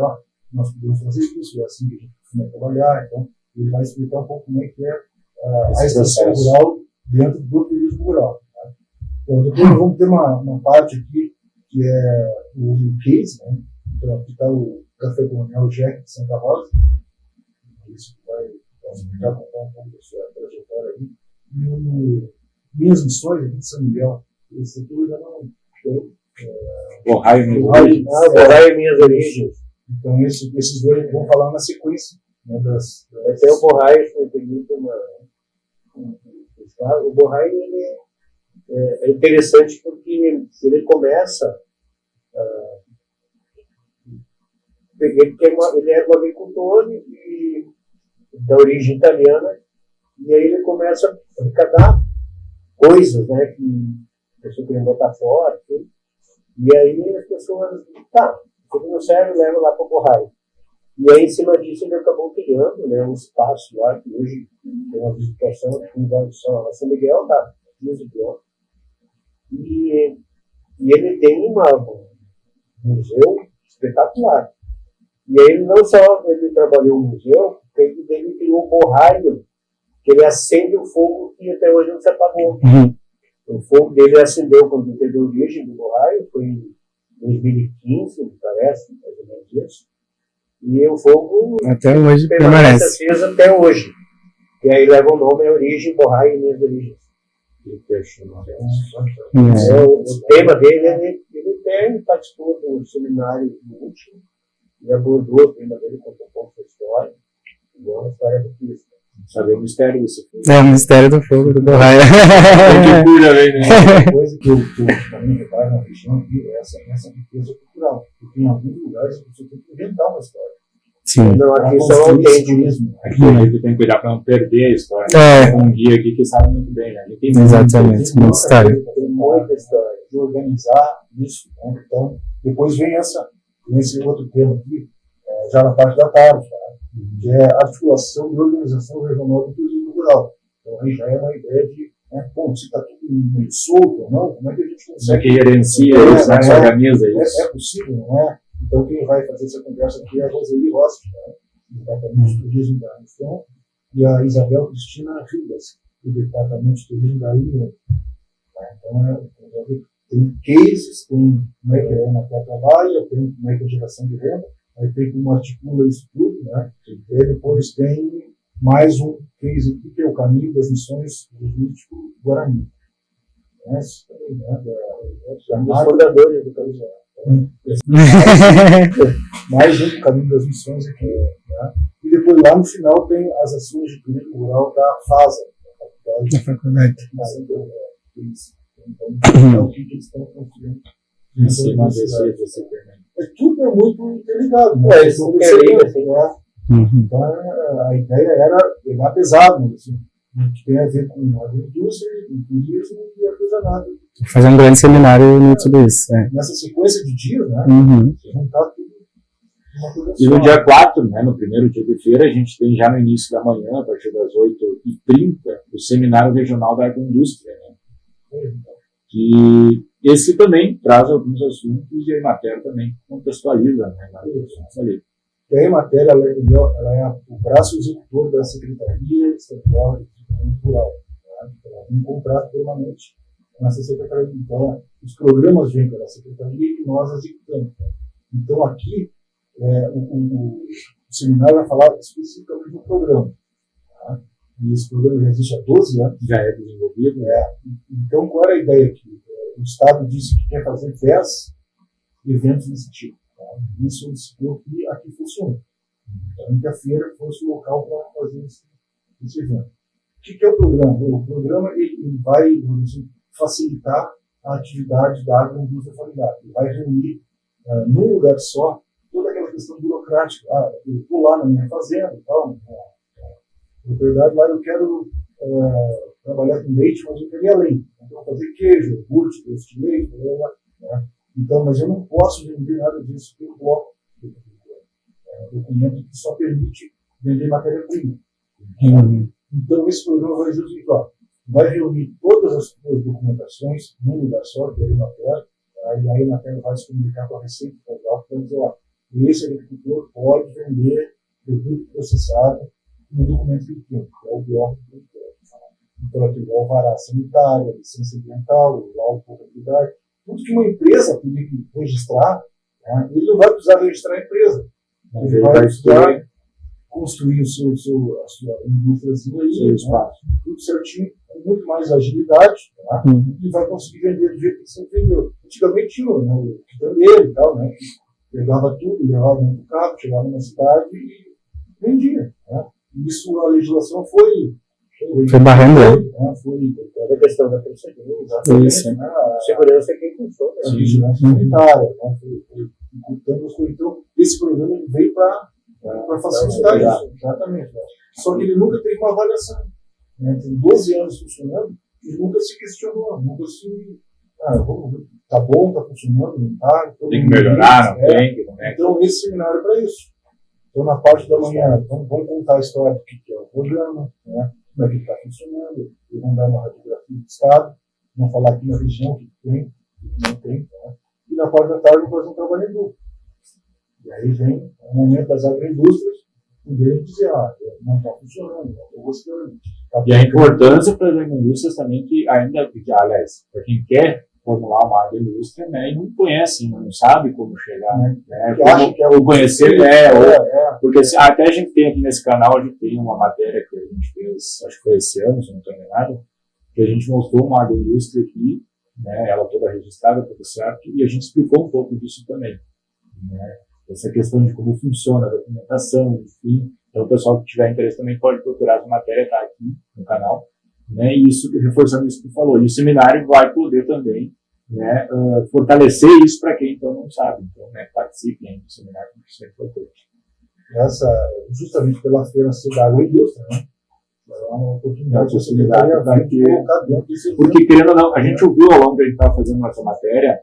nós podemos fazer isso, é assim que a gente costuma trabalhar. Então, ele vai explicar um pouco como é que é a extensão rural dentro do turismo rural. Tá? Então, depois nós vamos ter uma parte aqui que é o case, né? Então, aqui está o Café Colonial Jack de Santa Rosa. Isso vai explicar, contar um pouco da sua trajetória aí. E minhas missões aqui de São Miguel, esse aqui eu já não tenho. Borraio e Minhas Origens. Então, esses dois vão falar na sequência. Né, até o Borraio, se me permite o Borraio ele é interessante porque ele começa. Ele era um agricultor da origem italiana, e aí ele começa a arrecadar coisas, né, que a pessoa queria botar fora, tudo. E aí as pessoas, tudo não serve, leva lá para o Borraio. E aí, em cima disso, ele acabou criando, né, um espaço lá, que hoje tem uma visitação, a São Miguel, 15 quilômetros. E ele tem um museu espetacular. E aí, não só ele trabalhou no museu, ele criou um borraio, que ele acende o fogo que até hoje não se apagou. O fogo dele acendeu quando teve a origem do borraio, foi em 2015, me parece, mais ou menos isso. E o fogo até hoje permanece aceso até hoje. E aí leva o nome, a origem, Borraio e Minhas Origens. O tema dele, ele participou do seminário último, e abordou o tema dele, contou um pouco da história, e é uma história muito isso. Saber o mistério disso. É o mistério do fogo do Borraio. Que cura, né? Uma coisa que eu também reparo na região aqui é essa riqueza cultural. Porque em alguns lugares você tem que inventar uma história. Sim. Não, aqui só é turismo. Aqui a gente tem que cuidar para não perder a história. Tem um guia aqui que sabe muito bem, né? Tem exatamente, muita história. Tem muita história. De organizar isso. Né? Então, depois vem esse outro tema aqui, já na parte da tarde, tá? Que é a articulação e organização regional do turismo rural. Então, aí já é uma ideia de, se está tudo meio solto ou não, como é que a gente consegue... que gerencia isso, né? Se organiza isso. É possível, não é? Então, quem vai fazer essa conversa aqui é a Roseli Rossi, né? Departamento de Turismo da União, e a Isabel Cristina Ribas, do Departamento de Turismo da ilha. Então, tem cases, tem como é que a Emater trabalha, tem como é que é a geração de renda, aí tem como articula isso tudo, né? E depois tem mais um case aqui, que é o Caminho das Missões do Jurídico Guarani. Esse também, né? Dos fundadores do Caminho. Mais um Caminho das Missões aqui, né? E depois lá no final tem as ações de turismo rural da FASA, Da faculdade. Então, é o que eles estão construindo. Tudo é muito interligado, né? Então, a ideia era pegar pesado, assim, que tem a ver com a indústria, o turismo e artesanato. Fazer um grande seminário no tudo isso. Nessa sequência de dias, né? Juntar tudo. E no dia 4, né, no primeiro dia de feira, a gente tem já no início da manhã, a partir das 8h30, o Seminário Regional da Agroindústria. Né? Que esse também traz alguns assuntos e a Emater também contextualiza, né, vários assuntos ali. A Emater ela é o braço executor da Secretaria Estadual de Desenvolvimento Rural. Né? Ela tem um contrato permanente com essa secretaria. Então, os programas vêm pela secretaria e nós executamos. Então, aqui, o seminário vai falar especificamente do programa. Tá? E esse programa já existe há 12 anos. Já é desenvolvido. Então, qual era a ideia aqui? O Estado disse que quer fazer 10 eventos desse tipo. Tá? E solicitou que aqui funcione. Então, que a feira fosse o local para fazer esse evento. O que é o programa? O programa ele vai facilitar a atividade da agroindústria familiar. Ele vai reunir num lugar só toda aquela questão burocrática. Eu estou lá na minha fazenda, tal, propriedade lá, eu quero trabalhar com leite, mas eu quero ir além. Eu vou fazer queijo, iogurte, doce de leite, né? Então, mas eu não posso vender nada disso pelo bloco. É um documento que só permite vender matéria-prima. Então, esse programa vai justificar. Vai reunir todas as suas documentações num lugar só, que é a Emater, e a Emater vai se comunicar com a Receita Federal para dizer, esse agricultor pode vender produto processado no documento que ele tem, que é o bloco do produtor. Então, aqui o alvará sanitário, a licença ambiental, o laudo de contabilidade, tudo que uma empresa tem que registrar, né, ele não vai precisar registrar a empresa. Ele vai precisar construir a sua indústriazinha aí, né, tudo certinho, com muito mais agilidade, tá? E vai conseguir vender do jeito que você vendeu. Antigamente tinha o quitandeiro e tal, né? Pegava tudo, levava dentro do carro, chegava na cidade e vendia. Né? Isso a legislação foi barrando. Né? Foi toda a questão da procedura, exatamente. Né? A segurança é quem funciona, a vigilância sanitária. Né? Então, esse programa veio para facilitar isso. Exatamente. Né? Só que ele nunca teve uma avaliação. Né? Tem 12 anos funcionando e nunca se questionou, nunca se. Tá bom, tá funcionando, não tá. Tem que melhorar, não tem. Então, esse seminário é para isso. Então, na parte da manhã, vamos contar a história do que é o programa, né? Como é que está funcionando, e vamos dar uma radiografia do Estado, vamos falar aqui na região o que tem, o que não tem. Né? E na parte da tarde, vamos fazer um trabalho em grupo. E aí vem o momento das agroindústrias, poderem dizer, não está funcionando, não estou gostando. E a importância para as agroindústrias também, que ainda, aliás, para quem quer formular uma agroindústria, né, e não conhece, não sabe como chegar, né, ou conhecer, porque até a gente tem aqui nesse canal, a gente tem uma matéria que a gente fez, acho que foi esse ano, se não estou enganado, que a gente mostrou uma agroindústria aqui, né, ela toda registrada, tudo certo, e a gente explicou um pouco disso também, né, essa questão de como funciona a documentação, enfim. Então o pessoal que tiver interesse também pode procurar essa matéria, está aqui no canal, né, e isso, reforçando isso que tu falou, e o seminário vai poder também, né, fortalecer isso para quem então não sabe, então, né, participem do seminário, que isso é importante. Justamente pela feira ser da agroindústria, né? É uma oportunidade de você porque querendo ou não, a gente ouviu ao longo que a gente estava fazendo essa matéria,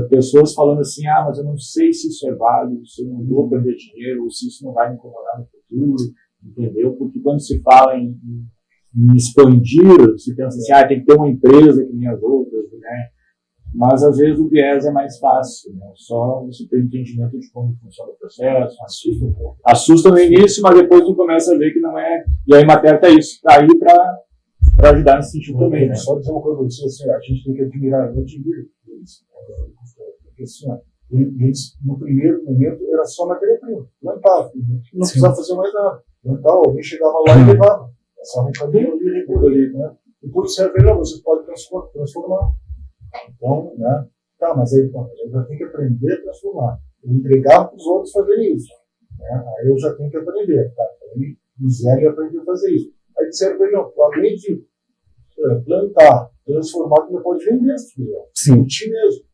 pessoas falando assim, mas eu não sei se isso é válido, se eu não vou perder dinheiro, ou se isso não vai me incomodar no futuro, entendeu? Porque quando se fala em expandir, se pensa assim, tem que ter uma empresa que nem as outras, né? Mas às vezes o viés é mais fácil, né? Só você ter entendimento de como funciona o processo, assusta no início, mas depois tu começa a ver que não é. E a Emater está aí para para ajudar nesse sentido também, né? Só dizer uma coisa para você, assim, a gente tem que admirar, eu admiro eles, porque assim, eles, no primeiro momento, era só matéria-prima, plantava, não precisava fazer mais nada. Plantava, alguém chegava lá e levava, passava um caminho ali, né? E por certo, você pode transformar. Então, né? Tá, mas aí, bom, eu já tenho que aprender a transformar. Eu entregar para os outros fazerem isso. Né? Aí eu já tenho que aprender. Tá? Aí o Zé aprendeu a fazer isso. Aí disseram para ele, não, além de plantar, transformar, tu pode vender se quiser. Sim. Mesmo.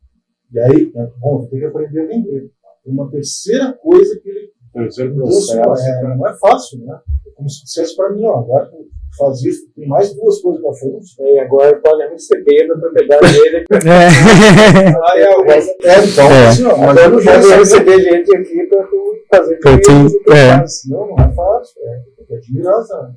E aí, né, bom, eu tenho que aprender a vender. Uma terceira coisa que ele não é fácil, né? É como se dissesse para mim, ó, agora tu faz isso, tem mais duas coisas para frente. E agora pode receber da propriedade dele. Mas eu não vou receber gente aqui para tu fazer isso. Não é fácil. Tem que admirar essa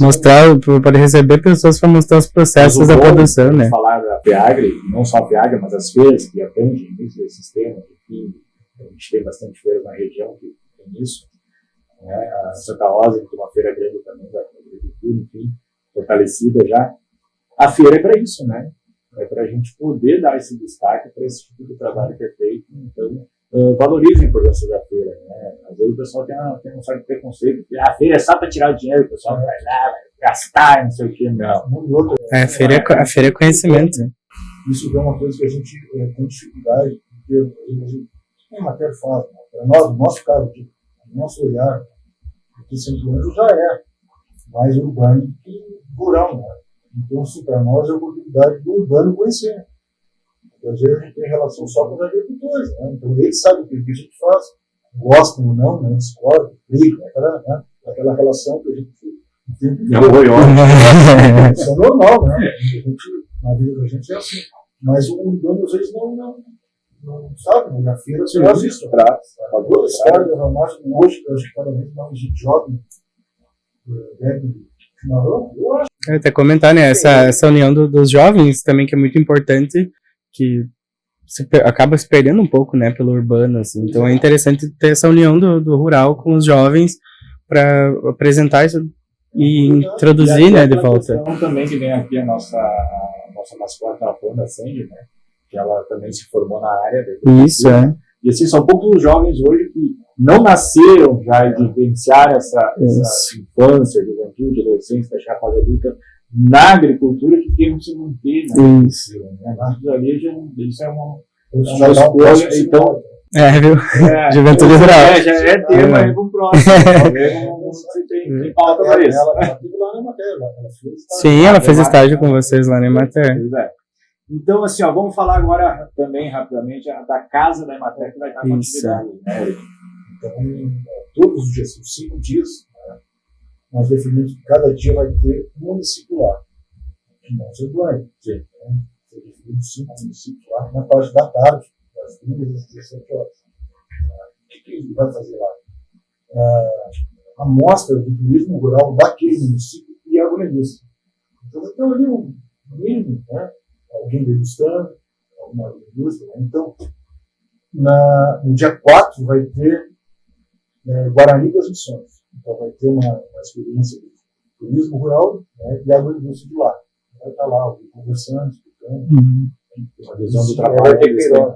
mostrar, pode receber pessoas para mostrar os processos da produção, né? Falar da FEAGRE, não só a FEAGRE, mas as feiras que aprendem esse sistema, enfim, a gente tem bastante feiras na região que tem isso, né? A Santa Rosa tem uma feira grande também da agricultura, enfim, fortalecida já. A feira é para isso, né? É para a gente poder dar esse destaque para esse tipo de trabalho que é feito, então valorize a importância da feira, né? Às vezes o pessoal tem um certo preconceito, que a feira é só para tirar o dinheiro, o pessoal vai lá, vai gastar, não sei o que, não. A feira é conhecimento. Isso é uma coisa que a gente tem dificuldade, porque a gente tem matéria fácil, né? Para nós, no nosso caso, no nosso olhar, porque Santo Ângelo já é mais urbano que rural, né? Então, assim, para nós é a oportunidade do urbano conhecer. Às vezes a gente tem relação só com os agricultores, né? Então eles sabem o que a gente faz, gostam ou não, né? Discordam, brigam, aquela relação que a gente tem. Isso é normal, né? Na vida da gente é assim. Mas o urbano às vezes não sabe, na feira você faz isso. Hoje, eu acho que cada vez mais gente jovem bebe chimarrão, eu acho. Até comentar, né? Essa união dos jovens também, que é muito importante, que acaba se perdendo um pouco, né, pelo urbano, assim. Então é interessante ter essa união do rural com os jovens para apresentar isso e introduzir, né, de volta. Também que vem aqui a nossa mascote, a Panda Sandy, né, que ela também se formou na área. Isso, é. E assim, são poucos os jovens hoje que não nasceram já de vivenciar essa infância, juventude, adolescência, chegar à fase adulta, na agricultura, que queiram se manter na agricultura, né? Mas ali isso é uma escolha, então... viu? Juventude rural. Já é tema aí para o próximo. Você tem pauta para isso. Ela teve lá na Emater. Sim, ela fez estágio com vocês lá na Emater. Então, assim, vamos falar agora também, rapidamente, da casa da Emater, que vai estar com atividade, né, Eric? Então, todos os dias, são 5 dias, né? Nós definimos que cada dia vai ter um município lá. Não sei do ano. Foi definido 5 municípios lá na parte da tarde, das 2 às 17 horas. O que ele vai fazer lá? A mostra do turismo rural daquele município e agroindústria. Então, vai ter ali um mínimo, né? Alguém degustando, alguma agroindústria. Né? Então, no dia 4 vai ter Guarani das Missões. Então vai ter uma experiência de turismo rural, né, e agroindústria de lá. Vai estar lá, conversando, explicando. A visão do trabalho. Vai ter peirão.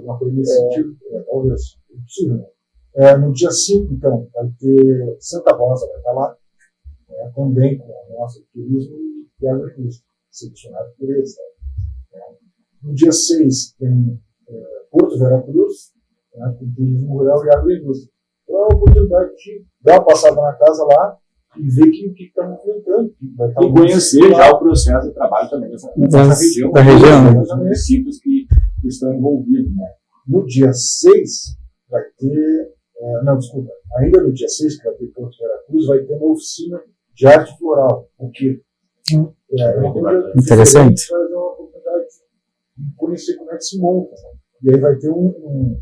Uma coisa nesse sentido, talvez. É possível. No dia 5, então, vai ter Santa Rosa, vai estar lá, também com a nossa turismo e agroindústria, selecionado por eles. Né. No dia 6 tem Porto Veracruz, né, com turismo rural e agroindústria. Então é uma oportunidade de dar uma passada na casa lá e ver o que está movimentando. E conhecer já o processo de trabalho também dessa região. Da região. Os municípios que estão envolvidos. Né? No dia 6 vai ter... ainda no dia 6, que vai ter Porto Veracruz, vai ter uma oficina de arte floral. O que interessante. Vai dar uma oportunidade de conhecer como é que se monta. E aí vai ter um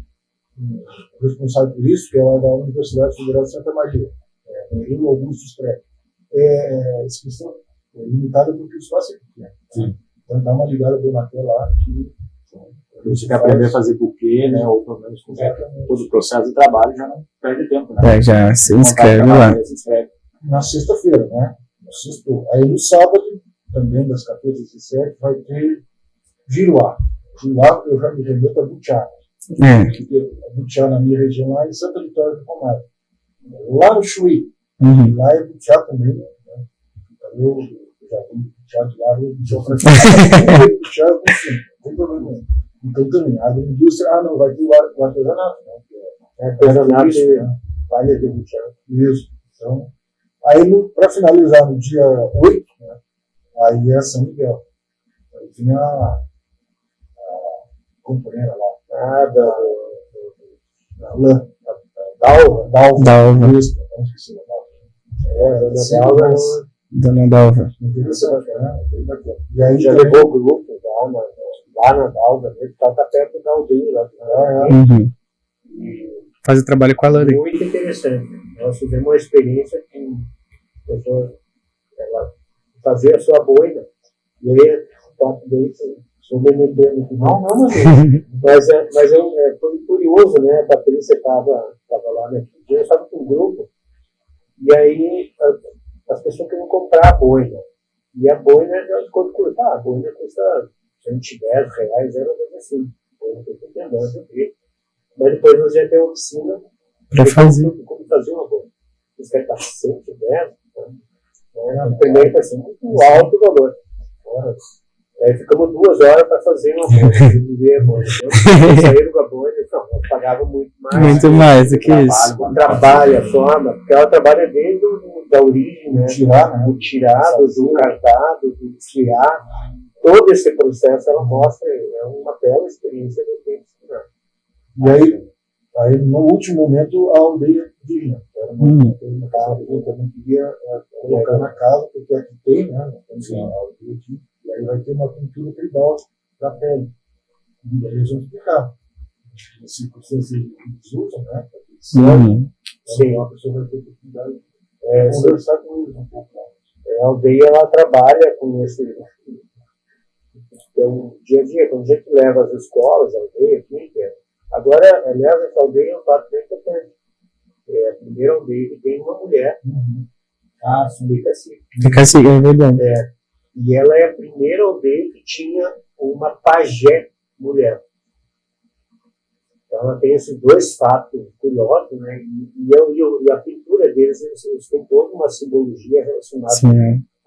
responsável por isso, que é lá da Universidade Federal de Santa Maria, Rio Augusto Estreia. A inscrição é limitada porque o espaço é pequeno. Então dá uma ligada do Emater lá, que Você quer aprender a fazer buquê, né? Ou pelo menos todo o processo de trabalho, já não perde tempo, né? Já se inscreve lá. Se inscreve. Na sexta-feira, né? No sexto. Aí no sábado, também das 14 às 17, vai ter Giruá. Giruá eu já me remeto a Butiá. Porque a Butiá na minha região lá é em Santa Vitória do Palmar. Lá no Chuí. Lá é Butiá também. Né? Então eu já vi Butiá de lá, eu Butiá para cá. Butiá eu consigo, não tem problema nenhum. Então também, a indústria, não, vai ter o artesanato, né? Artesanato e palha de Butiá. Isso. Então, aí, para finalizar no dia 8, né, aí é São Miguel. Aí tinha a companheira lá, Dalva. Isso, não esqueci da Dalva. Dona Dalva. E aí já levou o grupo lá na Dalva, que está perto da aldeia lá. Faz o trabalho com a Lani. Muito interessante. Nós tivemos uma experiência com pessoas, ela fazia a sua boina, e aí o top dele sou vendendo. Mas foi curioso, né? A Patrícia estava lá naquele dia, eu estava com um grupo, e aí as pessoas queriam comprar a boina. E a boina, quando a boina custa R$110, era uma coisa assim. Mas depois nós já temos oficina para fazer. Como fazer uma boina. Os caras estão 110, primeiro vai ser muito alto o valor. Aí ficamos 2 horas para fazer uma boina. Saíram com a boina, nós pagávamos muito mais. Muito mais do que isso. O trabalho, a forma, porque ela trabalha desde da origem, né? O tirado, do cartado, do criar. Todo esse processo ela mostra, é uma bela experiência da gente. E aí, no último momento, a aldeia indígena. Era uma casa que eu também queria colocar na casa, porque aqui tem, né? Tem a aldeia aqui, e aí vai ter uma pintura tribal da pele. E aí eles vão explicar. As circunstâncias que eles usam, né? Sim, uma pessoa vai ter oportunidade de conversar com eles um pouco. A aldeia, ela trabalha com esse. Então, dia a dia, quando a gente leva as escolas, a aldeia aqui, agora, aliás, essa aldeia é um fato bem importante. É a primeira aldeia que tem uma mulher. Fica assim, é verdade. E ela é a primeira aldeia que tinha uma pajé mulher. Então, ela tem esses 2 fatos curiosos, né? E a pintura deles, eles têm toda uma simbologia relacionada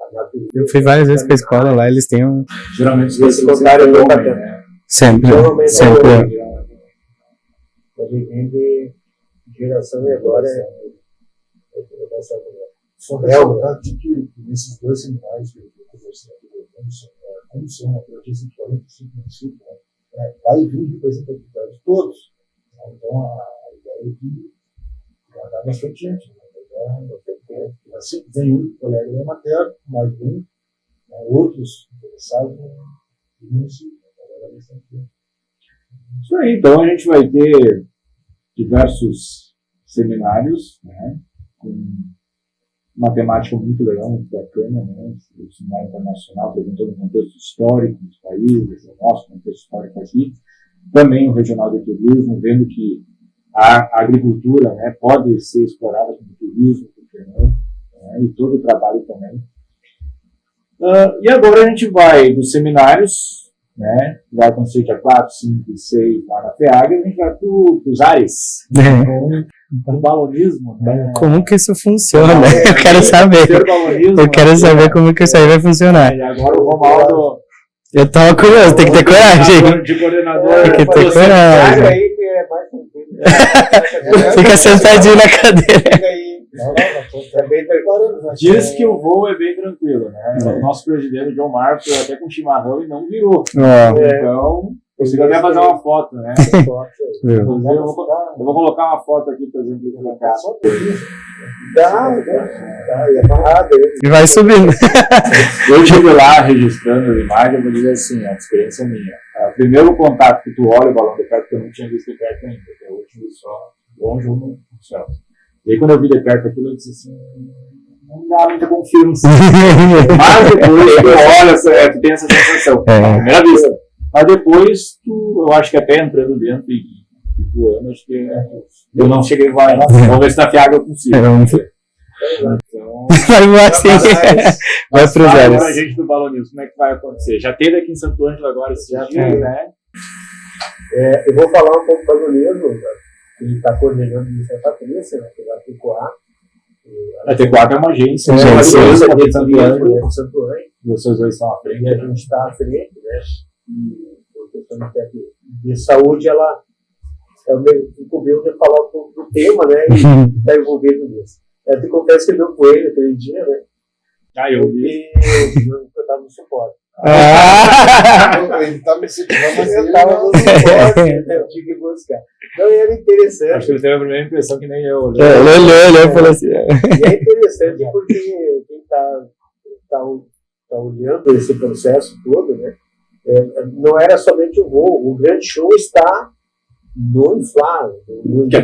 à natureza. Eu fui várias vezes para a escola lá, eles têm um. Geralmente esse comentário é bom, né? Sempre. Ele vem de geração e agora só ressaltar que nesses 2 seminários que eu conversei como são uma projeção de 45 municípios, vai vir representatividade de todos. Então, a ideia é que vai dar bastante gente. Assim, vem um colega da matéria, mais um, outros interessados no município. Isso aí, então a gente vai ter diversos seminários, né, com uma temática muito legal, muito bacana, né, o seminário internacional, apresentando o contexto histórico dos países, o nosso contexto histórico aqui, também o regional de turismo, vendo que a agricultura, né, pode ser explorada como turismo, porque não, né, e todo o trabalho também. E agora a gente vai dos seminários, né, vai acontecer dia 4, 5 e 6 lá na FEAG, a gente vai para os ares, com o balonismo. Né? Como que isso funciona? Eu quero saber. Eu quero saber como que isso aí vai funcionar. E agora o Romaldo... Eu tava curioso, tem que ter coragem. De coordenador. Tem que ter coragem. Fica sentadinho na cadeira. Diz que o voo é bem tranquilo, né? O nosso presidente, John Marco, foi até com chimarrão e não virou. Então, conseguiu até fazer uma foto, né? Eu vou colocar uma foto aqui para exemplificar. E vai subindo. Eu estive lá registrando a imagem, eu vou dizer assim, a experiência minha. O primeiro contato que tu olha o balão de perto, que eu não tinha visto de perto ainda, eu tive só longe ou no céu. E aí quando eu vi de perto aquilo, eu disse assim, não dá muita confiança. Mas depois tu olha, tu tem essa sensação, à primeira vista. Mas depois, eu acho que até entrando dentro e voando, acho que eu não cheguei lá. Vamos ver se na Fiaga eu consigo. Então, vai voar assim. Vai pros agora ares. a gente do Balonismo, como é que vai acontecer? Já teve aqui em Santo Ângelo agora esses dias, né? Eu vou falar um pouco do Balonismo, né? Que está coordenando isso é a Patrícia, né? Que vai TECOA. A TECOA é uma agência, Sim, né? sim. De Santo Ângelo. Santo Ângelo. Vocês dois estão à frente. E a gente está à frente, né? E a questão de saúde, ela me incumbiu de falar um pouco do tema, né? E está envolvido nisso. Eu te confesso que deu coelho aquele dia, né? Eu vi. Porque eu estava no suporte. Ele está me incentivando, mas Eu ele estava não... no suporte, eu tive que buscar. Então era interessante. Acho que ele teve a primeira impressão que nem eu. Né? Ele olhou e falou assim. E é interessante porque quem está olhando esse processo todo, né? Não era somente o voo. O grande show está no inflar. Que é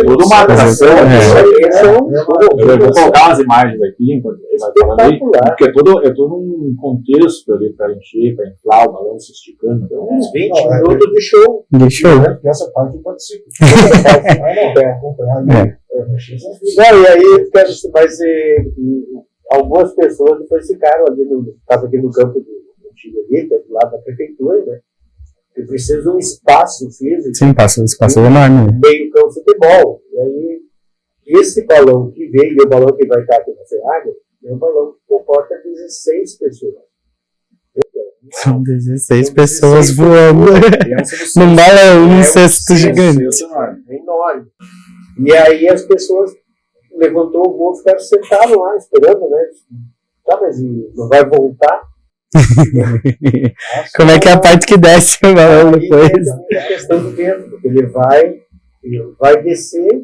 tudo uma atração. Eu vou colocar umas imagens aqui enquanto ele vai falando aí, porque é todo um contexto ali para encher, para inflar o balão se esticando. Então, Uns 20 minutos de show. De show. Essa parte eu participo. Não, e aí vai ser. Algumas pessoas depois ficaram ali estava aqui no campo do Tigolita, do lado da prefeitura, né? Que precisa de um espaço físico. Sim, passa enorme. Meio campo de futebol. E aí, esse balão que veio, e o balão que vai estar aqui na Ferragem, é um balão que comporta 16 pessoas. São 16 pessoas voando. Num balão, um cesto gigante. É enorme. E aí as pessoas levantou o voo, ficaram sentados lá, esperando, né? Tá, mas não vai voltar? Como é que é a parte que desce o balão depois? É a questão do vento, porque ele vai descer,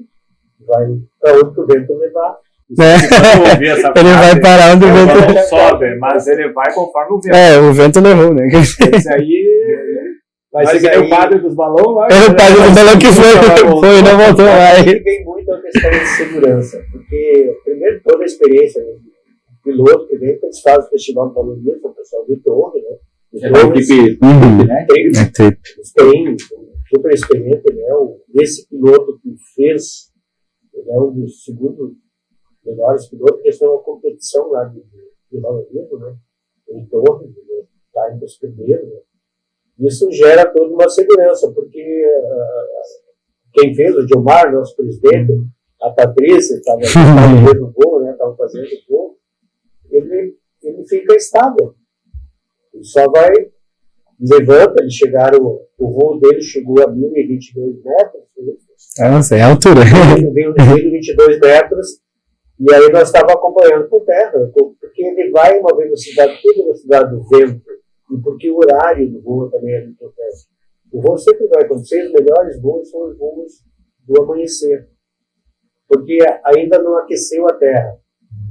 vai para onde o vento levar. Ele vai parar onde o vento não sobe, mas ele vai conforme o vento. o vento levou, né? Esse aí vai ser que o padre dos balões lá. O padre dos balões que foi e não voltou mais. Aí vem muito a questão de segurança, porque primeiro toda a experiência, né? O piloto que vem, eles fazem o festival de balonismo, o pessoal de torre, né? É uma equipe, né? Eles têm super experiente, né? Esse piloto que fez, ele é um dos segundos melhores pilotos, eles têm uma competição lá de balonismo, né? Em torre, está entre os primeiros, né? Isso gera toda uma segurança, porque quem fez, o Gilmar, nosso presidente, a Patrícia, estava no mesmo voo, né? Estava fazendo o voo, ele fica estável. Ele só vai, levanta, eles chegaram, o voo dele chegou a 1.022 metros. Nossa, é a altura. Veio 1.022 metros, e aí nós estávamos acompanhando por terra, porque ele vai em uma velocidade, que velocidade do vento, e porque o horário do voo também é muito importante. O voo sempre vai acontecer, os melhores voos são os voos do amanhecer, porque ainda não aqueceu a terra.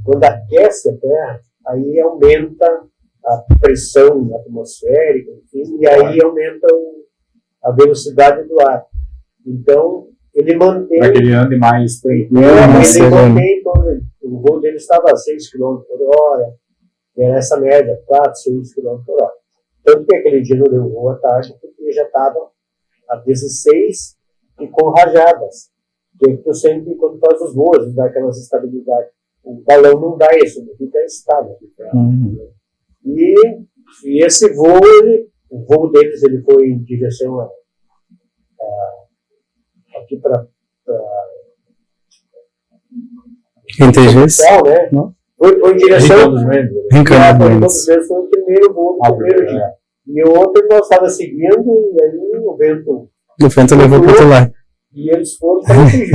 Quando aquece a terra, aí aumenta a pressão atmosférica, enfim, e aí aumenta a velocidade do ar. Então, ele mantém... Para que ele ande mais tranquilo. Ele mantém o voo dele estava a 6 km por hora, e era essa média, 4, 6 km por hora. Tanto que aquele dia não deu voo à tarde, porque já estava a 16 e com rajadas. Que eu sempre, quando faz os voos, dá aquelas estabilidades. O balão não dá isso, ele fica estável. E esse voo, o voo deles, ele foi em direção aqui para né? Foi em direção foi o primeiro voo do primeiro dia. E o outro nós estava seguindo, e aí o vento levou para o outro lado. E eles foram para outro jeito.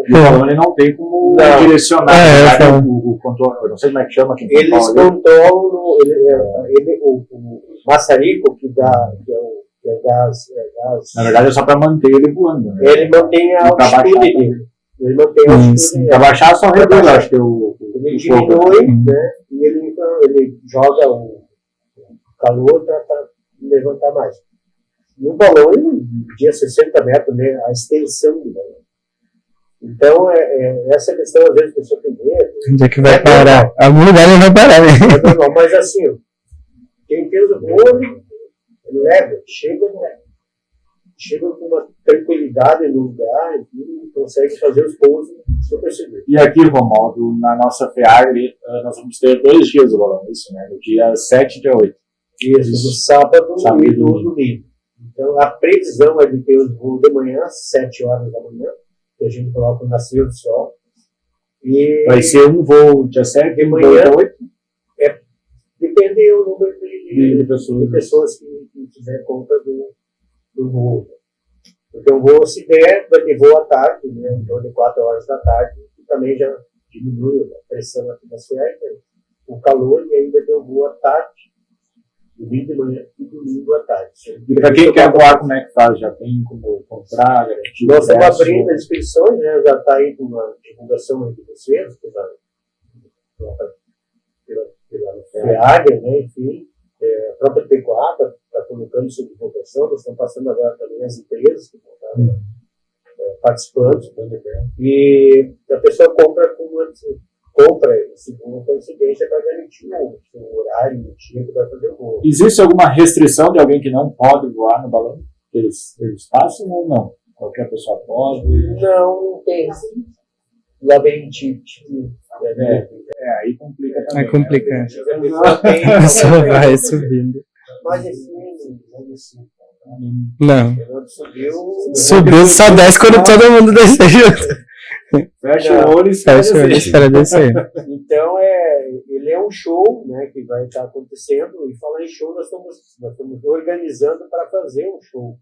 O balão ele não tem como direcionar o controle, eu não sei como é que chama. Eles controlam o maçarico, que é gás. Na verdade é só para manter ele voando. Né? Ele mantém a altitude dele. Ele mantém a altitude. Para baixar só reduz, acho que ele diminui, né? E ele joga o calor para levantar mais. E o balão, ele media 60 metros, né? A extensão do balão. Então, essa questão, às vezes, a pessoa tem medo. Onde é que vai parar? Algum lugar ele vai parar, né? É normal, mas assim, quem fez o voo, leva, chega com uma tranquilidade no lugar e consegue fazer os pousos super seguros. E aqui, Romualdo, na nossa FEAGRE, nós vamos ter 2 dias do balão, isso, né? No dia 7 e dia 8. Isso, no sábado e no domingo. Então, a previsão é de ter os voos de manhã, às 7 horas da manhã, que a gente coloca o nascer do sol. E vai ser um voo dia 7 de um manhã, voo dia 8? Depende do número de pessoas que fizer conta do voo. Porque o voo, se der, vai ter voo à tarde, né, em torno de 4 horas da tarde, que também já diminui a pressão atmosférica, o calor, e aí vai ter o voo à tarde, domingo de manhã e domingo à tarde. E para quem quer voar, como é que faz? Já tem como comprar, garantir? Nós estamos abrindo as inscrições, né, já está aí com uma divulgação entre vocês, pela área, né, enfim, a própria P4 está colocando isso em divulgação, nós estamos passando agora também as empresas que estão participando, e a pessoa compra segundo a coincidência para garantir o horário, o dia que vai fazer o voo. Existe alguma restrição de alguém que não pode voar no balão? Eles passam ou não? Qualquer pessoa pode? Não tem labirintite. Aí complica também. É complicado. Né? Só vai subindo. Mas assim, Não. Subiu, só desce quando todo mundo desce junto. Fecha o olho e espera descer. Então, ele é um show, né, que vai estar acontecendo. E falar em show, nós estamos organizando para fazer um show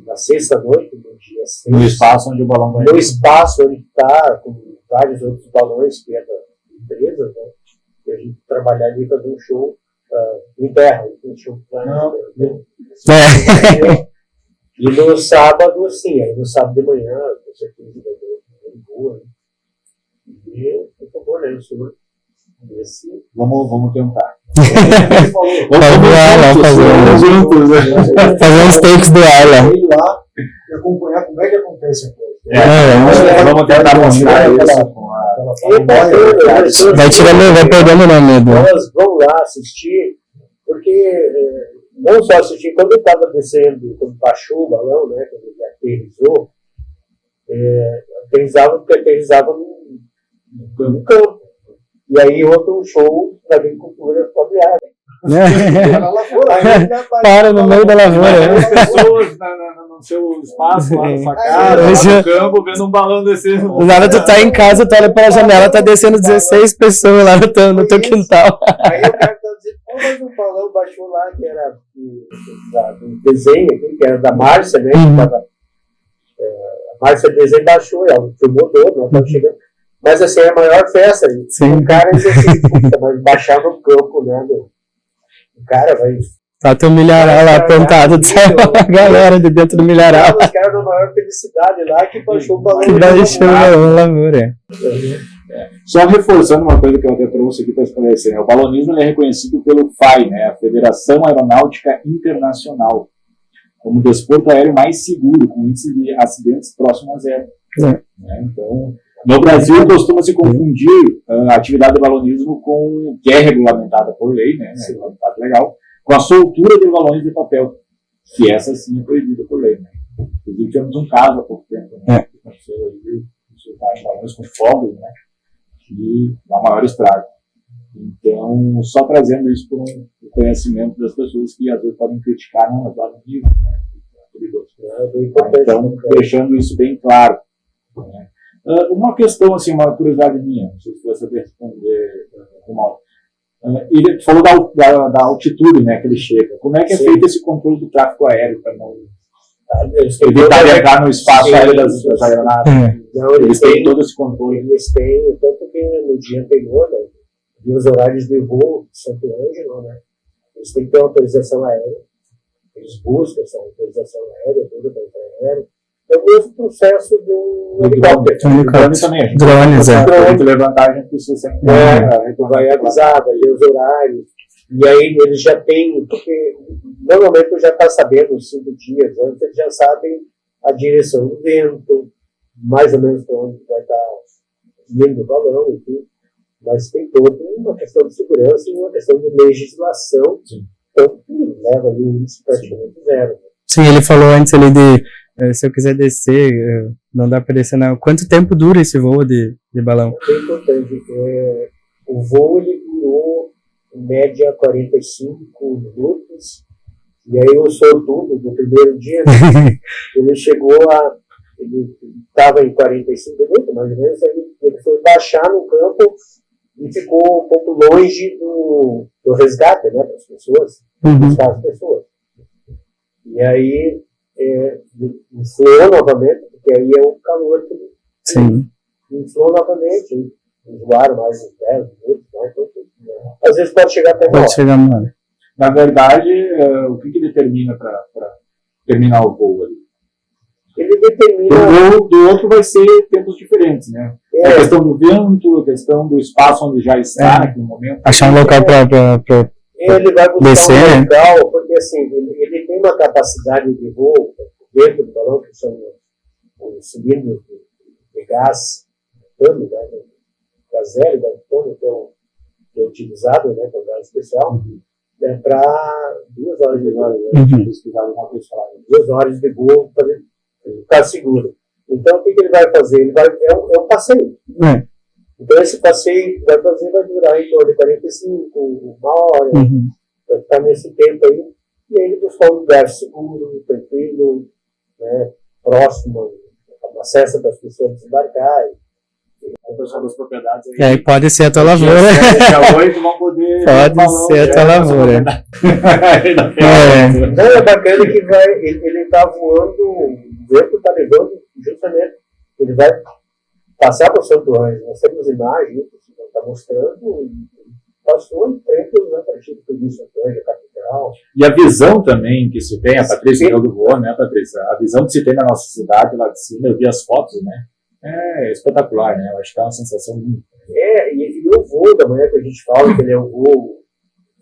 na sexta-noite, no dia 6. No espaço onde o balão vai. No espaço onde está, com vários outros balões que é da empresa, né? E a gente trabalhar ali e fazer um show em terra, um show E no sábado, sim, aí no sábado de manhã, com certeza vai ter boa, né? E eu vou né, Vamos tentar. Fazer uns takes do ar lá. Ir lá e acompanhar como é que acontece a coisa. Vamos tentar mostrar isso. Vai perdendo o medo. Nós vamos lá assistir, porque não só assistir, quando eu estava descendo, quando baixou o balão, né, quando ele aterrissava no campo. E aí outro show da agricultura familiar. Para no meio da lavoura. As pessoas no seu espaço, lá na sua casa, lá no campo, vendo um balão descendo. Do nada tu tá em casa, tu olha pela janela, tá descendo 16 pessoas lá no teu quintal. Aí o cara tá dizendo, mas um balão baixou lá, que era do desenho, que era da Márcia, né? A Márcia desenho baixou, ela filmou todo, não estava chegando. Mas assim, é a maior festa. O cara diz assim, mas baixar no campo, né? O cara vai. Tá teu milharal lá plantado, a galera de dentro do milharal. Os caras da maior felicidade lá que baixou o balão. Que baixou o balão na lavoura. Só reforçando uma coisa que eu até trouxe aqui para esclarecer, né? O balonismo é reconhecido pelo FAI, né? A Federação Aeronáutica Internacional, como o desporto aéreo mais seguro, com índice de acidentes próximo a zero. Né? Então, no Brasil, costuma se confundir a atividade de balonismo com que é regulamentada por lei, né? É regulamentado legal, com a soltura de balões de papel, que essa sim é proibida por lei. Né? Inclusive, tivemos um caso há pouco tempo, né? Que aconteceu aí, soltar balões com fogos, né? Que dá maior estrago. Então, só trazendo isso para o conhecimento das pessoas que às vezes podem criticar, não, mas balonismo, né? Então, deixando isso bem claro. Né? Uma questão, assim, uma curiosidade minha, não sei se você vai responder, Romualdo. Ele falou da altitude, né, que ele chega. Como é que é feito esse controle do tráfego aéreo para não evitar de entrar no espaço aéreo das aeronaves? Não, eles têm todo esse controle. Eles têm, tanto que no dia anterior, né, e os horários de voo de Santo Ângelo, né, eles têm que ter uma autorização aérea. Eles buscam essa autorização aérea, toda para entrar aéreo. É o mesmo processo do helicóptero. Drones também. Drones, Drone, levantar, a gente precisa sempre vai avisar, vai ler os horários. E aí eles já têm, porque normalmente tu já está sabendo os 5 dias antes, eles já sabem a direção do vento, mais ou menos para onde vai estar indo o balão, enfim. Mas tem toda uma questão de segurança e uma questão de legislação Então, leva ali o índice praticamente zero. Né? Sim, ele falou antes ali de, se eu quiser descer, não dá para descer não. Quanto tempo dura esse voo de balão? É importante. O voo, ele durou, em média, 45 minutos. E aí o sortudo do primeiro dia, ele chegou ele estava em 45 minutos, mais ou menos, aí ele foi baixar no campo e ficou um pouco longe do resgate, né, das pessoas, buscar as pessoas. E aí inflou novamente, porque aí é o calor que inflou novamente, voaram mais uns 10 minutos, né, então, às vezes pode chegar até uma hora. Na verdade, o que determina para terminar o voo ali? Ele determina... Do outro vai ser tempos diferentes, né? A questão do vento, a questão do espaço onde já está naquele momento. Achar um local para ele vai buscar descer, um local, porque assim, ele tem uma capacidade de voo dentro do balão, que são os cilindros de gás, né, gás hélio, que é utilizado, né, com gás especial, para 2 horas de voo. 2 horas de voo para ficar seguro. Então, o que ele vai fazer? Ele é um passeio. Então, esse passeio vai durar em torno de 45, 1 hora, vai ficar nesse tempo aí, e aí ele buscar um lugar seguro, tranquilo, né, próximo, acesso para as pessoas desembarcarem. O pessoal das propriedades aí. E aí pode ser a tua lavoura. Dia 8 vão poder. Pode ser a tua lavoura. Não, é bacana que ele está voando, o vento está levando justamente, ele vai passar para o santuário. Nós temos imagens que está mostrando, passou em frente ao atrativo turístico, a capital. E a visão também que se tem, a Patrícia do voou, né, Patrícia? A visão que se tem na nossa cidade lá de cima, eu vi as fotos, né? É espetacular, né? Eu acho que é uma sensação muito. E o voo da manhã que a gente fala, que ele é um voo,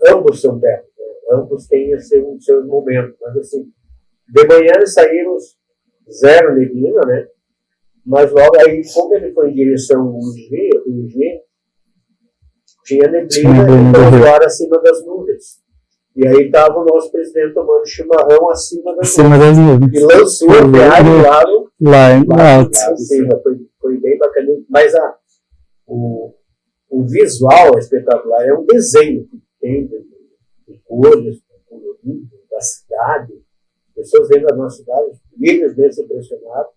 ambos são perto, né? Ambos têm os seus momentos, mas assim, de manhã saímos zero neblina, né? Mas logo aí, como ele foi em direção ao UG, tinha neblina, então agora acima das nuvens. E aí estava o nosso presidente tomando chimarrão acima das nuvens. E lançou o viagem lá no alto. Foi bem bacana. Mas o visual é espetacular. É um desenho que tem de cores, colorido, da cidade. Pessoas dentro da nossa cidade, eles mesmos impressionados.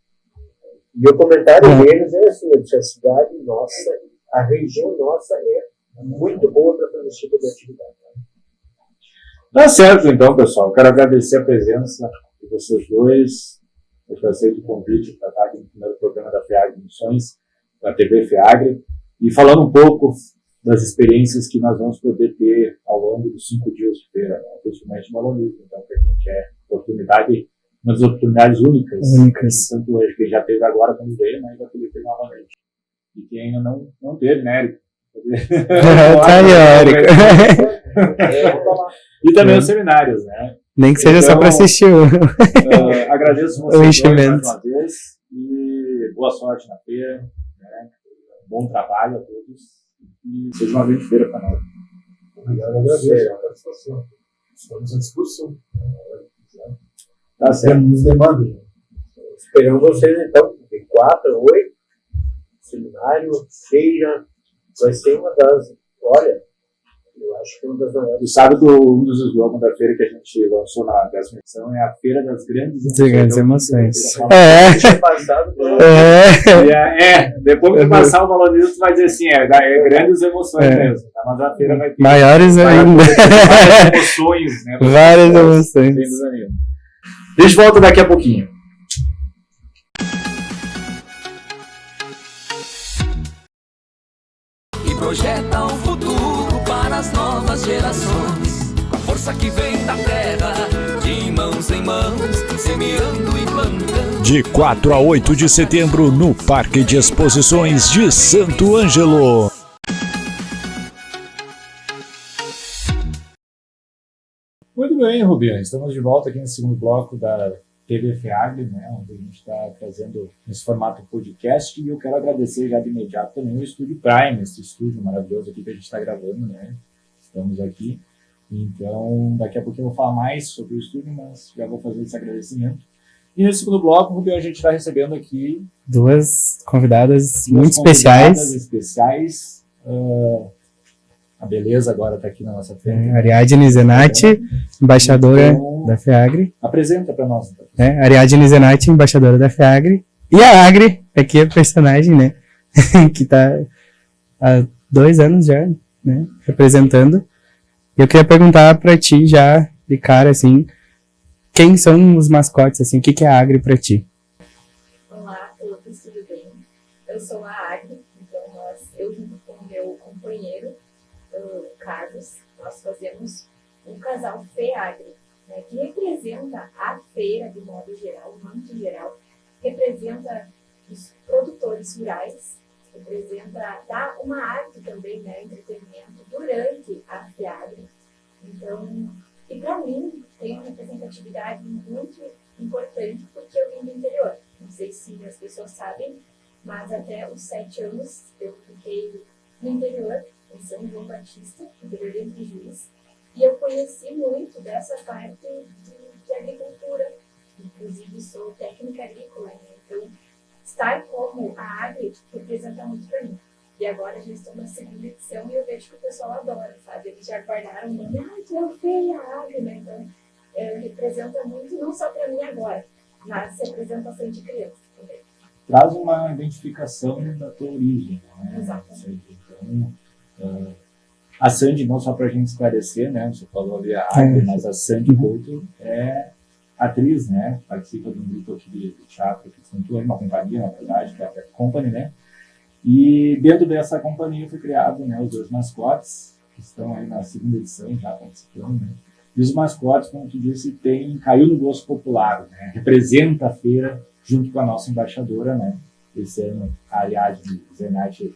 E o comentário deles é assim, a cidade nossa, a região nossa é muito boa para fazer esse tipo de atividade. Tá certo, então, pessoal. Quero agradecer a presença de vocês dois. Eu aceito o convite para estar aqui no primeiro programa da FEAGRE Missões, da TV FEAGRE, e falando um pouco das experiências que nós vamos poder ter ao longo dos 5 dias de feira, né? Principalmente no Alonismo. Então, para quem quer uma das oportunidades únicas. Tanto hoje que já teve agora quando veio, né? E vai poder ter novamente. E quem ainda não teve, né, Érico? Tá aí, Érico. E também os seminários, né? Nem que seja só para assistir agradeço vocês mais uma vez e boa sorte na feira, né? Bom trabalho a todos e seja uma grande feira para nós. Obrigado, agradeço a participação. Estamos à disposição. Tá certo. Nos demandem. Esperamos vocês então, de 4 a 8, seminário, feira, vai ser uma das, olha, eu acho que uma das maiores. Tu sabe um dos slogans da feira que a gente lançou na 10ª edição é a Feira das Grandes Emoções. Depois que passar o valorismo, tu vai dizer assim, grandes emoções mesmo. Tá? Mas a feira vai ter maiores ainda. Várias emoções, né? Várias emoções. A gente volta daqui a pouquinho. E projeta um futuro para as novas gerações, com a força que vem da terra, de mãos em mãos, semeando e plantando. De 4 a 8 de setembro, no Parque de Exposições de Santo Ângelo. Muito bem, Rubinho. Estamos de volta aqui no segundo bloco da TV FEAGRE, né, onde a gente está trazendo nesse formato podcast, e eu quero agradecer já de imediato também o Estúdio Prime, esse estúdio maravilhoso aqui que a gente está gravando, né? Estamos aqui. Então, daqui a pouquinho eu vou falar mais sobre o estúdio, mas já vou fazer esse agradecimento. E no segundo bloco, Rubem, a gente está recebendo aqui Duas convidadas muito convidadas especiais. especiais. A Beleza agora está aqui na nossa frente. Ariadne Zenatti, embaixadora Então, da FEAGRE. apresenta para nós. Então. Ariadne Zenatti, embaixadora da FEAGRE. E a Agri, aqui é a personagem, né? que tá há 2 anos já, né? Representando. E eu queria perguntar pra ti já, de cara, assim, quem são os mascotes, assim, o que é a Agri pra ti? Olá, todos, tudo bem? Eu sou a Agri, então eu junto com o meu companheiro, o Carlos, nós fazemos um casal FEAGRE, né, que representa a feira de modo geral, muito geral, representa os produtores rurais, representa, dá uma arte também, né, entretenimento durante a FEAGRE. Então, e para mim, tem uma representatividade muito importante porque eu vim do interior. Não sei se as pessoas sabem, mas até os 7 anos eu fiquei no interior, em São João Batista, interior de Entre Juiz, e eu conheci muito dessa parte de agricultura. Inclusive, sou técnica agrícola, né? Então, estar como a Agri representa muito para mim. E agora já estou na 2ª edição e eu vejo que o pessoal adora, sabe? Eles já guardaram o nome, que eu fei a Agri, né? Então, representa muito, não só para mim agora, mas representação de criança também. Traz uma identificação da tua origem, né? Exatamente. Então, a Sandy, não só para a gente esclarecer, né? Você falou ali a Agri, mas a Sandy Couto é atriz, né? Participa de um grupo aqui de teatro, que Santo uma companhia, na verdade, que é a Pet Company, né? E dentro dessa companhia foi criado, né, os 2 mascotes, que estão aí na 2ª edição já participando, né? E os mascotes, como tu disse, caiu no gosto popular, né? Representa a feira junto com a nossa embaixadora, né? Esse ano, a Ariadne Zenatti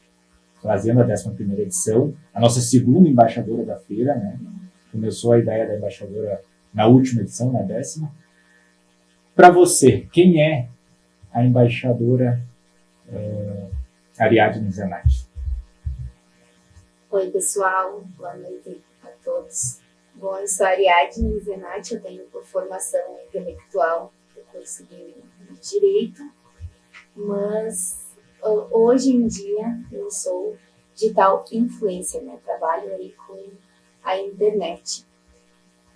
trazendo a 11ª edição, a nossa 2ª embaixadora da feira, né? Começou a ideia da embaixadora na última edição, na 10ª. Para você, quem é a embaixadora Ariadne Zenatti? Oi, pessoal. Boa noite a todos. Bom, eu sou a Ariadne Zenatti, eu tenho por formação intelectual, eu curso de Direito, mas hoje em dia eu sou digital influencer, né? Trabalho aí com a internet.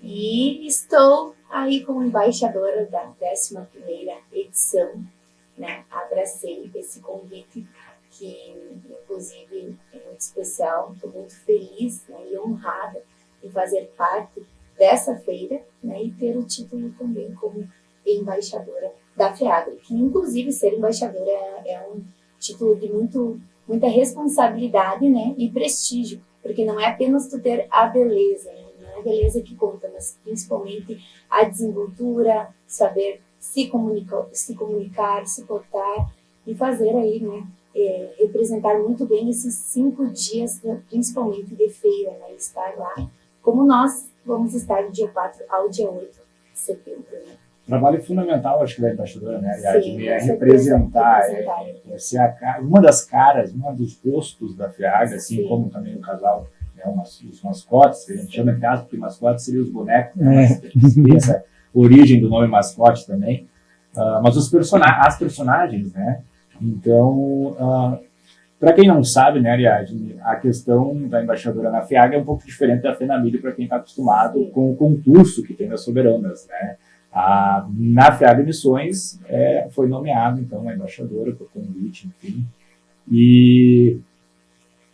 E estou aí como embaixadora da 11ª edição, né? Abracei esse convite que, inclusive, é muito especial. Estou muito feliz, né, e honrada em fazer parte dessa feira, né, e ter o título também como embaixadora da FEAGRE, que, inclusive, ser embaixadora é um título de muita responsabilidade, né, e prestígio, porque não é apenas tu ter a beleza, né, não é a beleza que conta, mas principalmente a desenvoltura, saber se comunicar, se portar e fazer aí, né, representar muito bem esses 5 dias, principalmente de feira, né, estar lá, como nós vamos estar do dia 4 ao dia 8 de setembro, né. Trabalho fundamental, acho que da embaixadora, né, Ariadne, Sim, é representar, ser uma das caras, um dos rostos da FEAGRE, assim Sim. como também o casal, né, os mascotes, que a gente chama em casa, porque mascotes seriam os bonecos, né, mas tem essa origem do nome mascote também, mas as personagens, né, então, para quem não sabe, né, Ariadne, a questão da embaixadora na FEAGRE é um pouco diferente da FENAMIL para quem está acostumado com o concurso que tem nas soberanas, né. Na FEAGRE Missões foi nomeado, então, a embaixadora por convite, enfim. E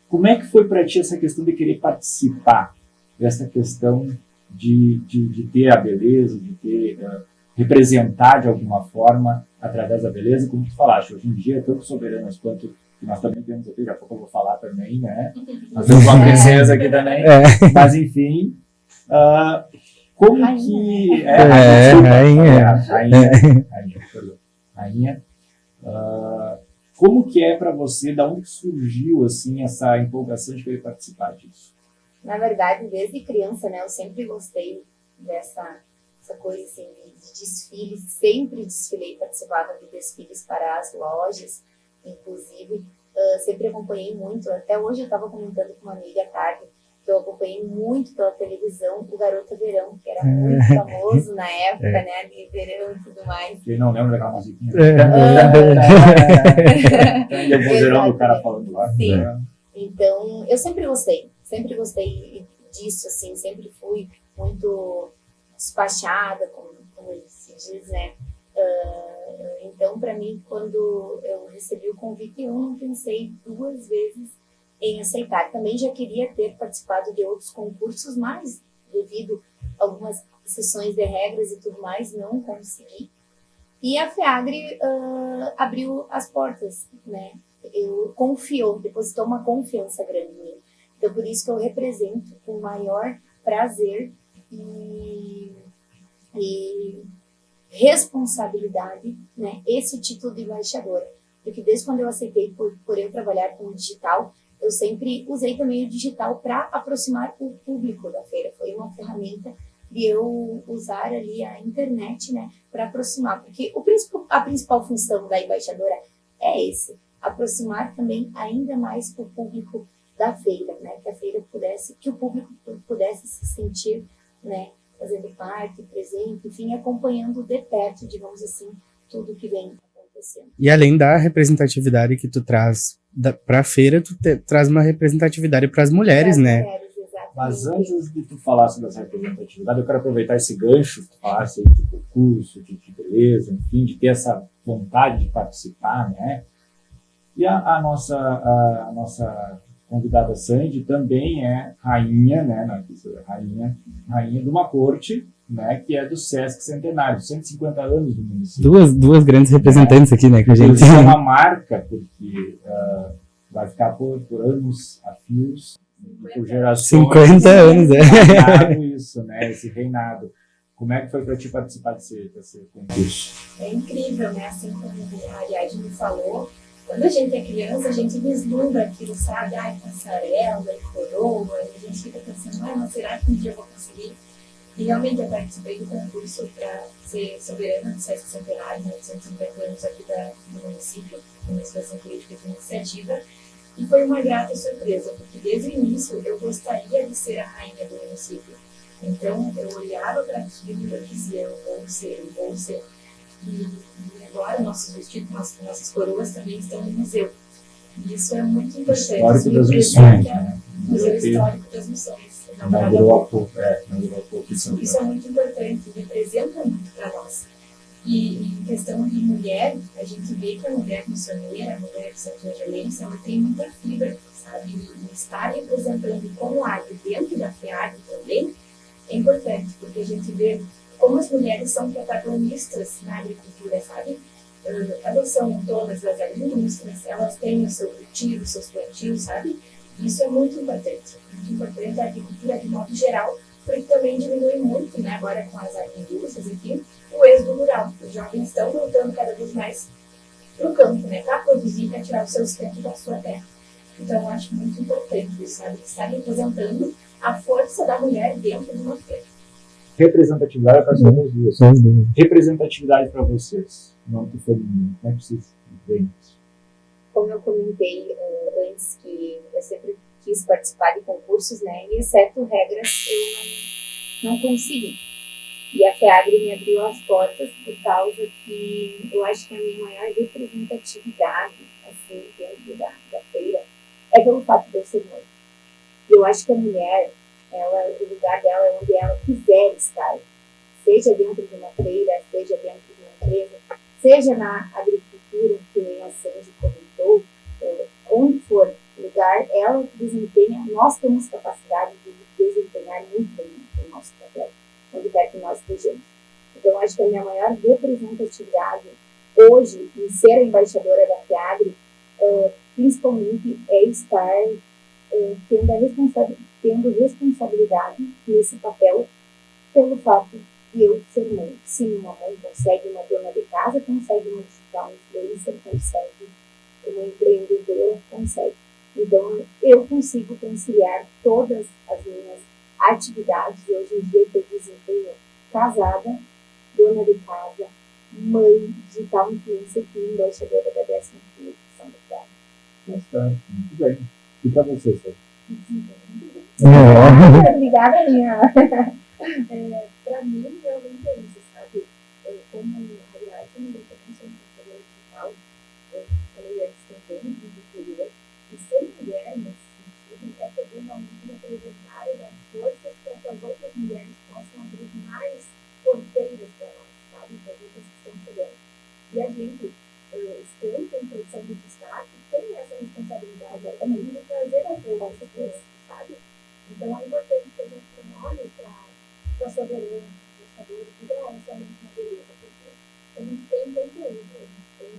como é que foi para ti essa questão de querer participar dessa questão de ter a beleza, de representar de alguma forma através da beleza, como tu falaste, hoje em dia, tanto soberanas quanto que nós também temos aqui, daqui a pouco eu vou falar também, né? Nós temos uma princesa aqui também, mas enfim, como que... Rainha. Como que é para você, da onde surgiu, assim, essa empolgação de querer participar disso? Na verdade, desde criança, né, eu sempre gostei dessa coisa, assim, de desfiles, sempre desfilei, participava de desfiles para as lojas, inclusive, sempre acompanhei muito, até hoje eu estava comentando com uma amiga à tarde, Eu acompanhei muito pela televisão o Garota Verão, que era muito famoso na época, né? De verão e tudo mais. Quem não lembra daquela musiquinha? E o vozeirão do cara falando lá. Sim. Então, eu sempre gostei disso, assim, sempre fui muito despachada, como se diz, né? Então, para mim, quando eu recebi o convite, eu não pensei 2 vezes em aceitar. Também já queria ter participado de outros concursos, mas devido a algumas exceções de regras e tudo mais, não consegui. E a FEAGRE abriu as portas, né? Depositou uma confiança grande em mim. Então, por isso que eu represento com o maior prazer e responsabilidade, né, esse título de embaixadora. Porque desde quando eu aceitei por eu trabalhar com o digital, eu sempre usei também o digital para aproximar o público da feira. Foi uma ferramenta de eu usar ali a internet, né, para aproximar. Porque a principal função da embaixadora é aproximar também ainda mais o público da feira, né, que o público pudesse se sentir, né, fazendo parte, presente, enfim, acompanhando de perto, digamos assim, tudo que vem acontecendo. E além da representatividade que tu traz para a feira, tu traz uma representatividade para as mulheres, né? Mulheres, exatamente. Mas antes de tu falar sobre essa representatividade, eu quero aproveitar esse gancho que tu falasse aí de concurso, de beleza, enfim, de ter essa vontade de participar, né? E a nossa convidada Sandy também é rainha, né? Rainha de uma corte, né? Que é do Sesc Centenário, 150 anos do município. Duas grandes representantes aqui, né? Que a gente... Isso é uma marca, porque vai ficar por anos a fios, por gerações. 50 anos, Isso, né? Esse reinado. Como é que foi para ti participar desse concurso? É incrível, né? Assim como a Ariadne me falou, quando a gente é criança, a gente vislumbra aquilo, sabe? Ai, passarela, coroa, e a gente fica pensando, mas será que um dia eu vou conseguir? E realmente eu participei do concurso para ser soberana do Sesc Centenário, né, 150 anos aqui do município, uma situação política de iniciativa, e foi uma grata surpresa, porque desde o início eu gostaria de ser a rainha do município. Então eu olhava para aquilo e eu dizia, eu vou ser. E agora nossos vestidos, nossas coroas também estão no museu. E isso é muito importante. Histórico das missões, né? Museu Histórico das Missões. Isso é muito importante, representa muito para nós. E em questão de mulher, a gente vê que a mulher missioneira, a mulher santo-angelense, ela tem muita fibra, sabe? E estar representando como área dentro da FEAGRE também é importante, porque a gente vê como as mulheres são protagonistas na agricultura, sabe? Elas são todas as agricultoras, elas têm o seu cultivo, seus plantios, sabe? Isso é muito importante a agricultura de modo geral, porque também diminui muito, né, agora com as agroindústrias, enfim, o êxodo rural. Os jovens estão voltando cada vez mais para o campo, né, para produzir, para tirar o seu sustento da sua terra. Então, eu acho muito importante isso, sabe? Estar representando a força da mulher dentro de uma feira. Representatividade para as duas. Representatividade para vocês, não que feminino. Como é que vocês veem isso? Como eu comentei antes, que eu sempre quis participar de concursos, né? E exceto regras, eu não consegui. E a FEAGRE me abriu as portas por causa que eu acho que a minha maior representatividade, assim, dentro da feira, é pelo fato de eu ser mãe. Eu acho que a mulher, o lugar dela é onde ela quiser estar. Seja dentro de uma feira, seja dentro de uma empresa, seja na agricultura, que nem a Sandy comentou, onde for lugar, ela desempenha, nós temos capacidade de desempenhar muito bem o nosso papel, onde quer que nós estejamos. Então, acho que a minha maior representatividade hoje, em ser a embaixadora da FEAGRE, principalmente é estar tendo responsabilidade nesse papel pelo fato de eu ser mãe. Sim, uma mãe consegue, uma dona de casa consegue, uma digital influencer consegue, uma empreendedora consegue. Então, eu consigo conciliar todas as minhas atividades hoje em dia que eu desempenho casada, dona de casa, mãe, digital influencer e embaixadora da 15ª edição da FEAGRE. Bastante, muito bem. E para você, Sérgio? Obrigada, minha. Para mim, realmente é isso, sabe? Como, aliás, eu me lembro que eu falei digital, falei antes também do interior, e ser mulher nesse sentido é poder realmente representar e dar forças para que as outras mulheres possam abrir mais porteiras para nós, sabe? Para as outras que estão chegando. E a gente, estando em posição de destaque, tem essa responsabilidade também de trazer as outras pessoas, sabe? Então é importante que a gente olhe para a sua beleza, para saber que não é somente uma beleza, porque a gente tem conteúdo, a gente tem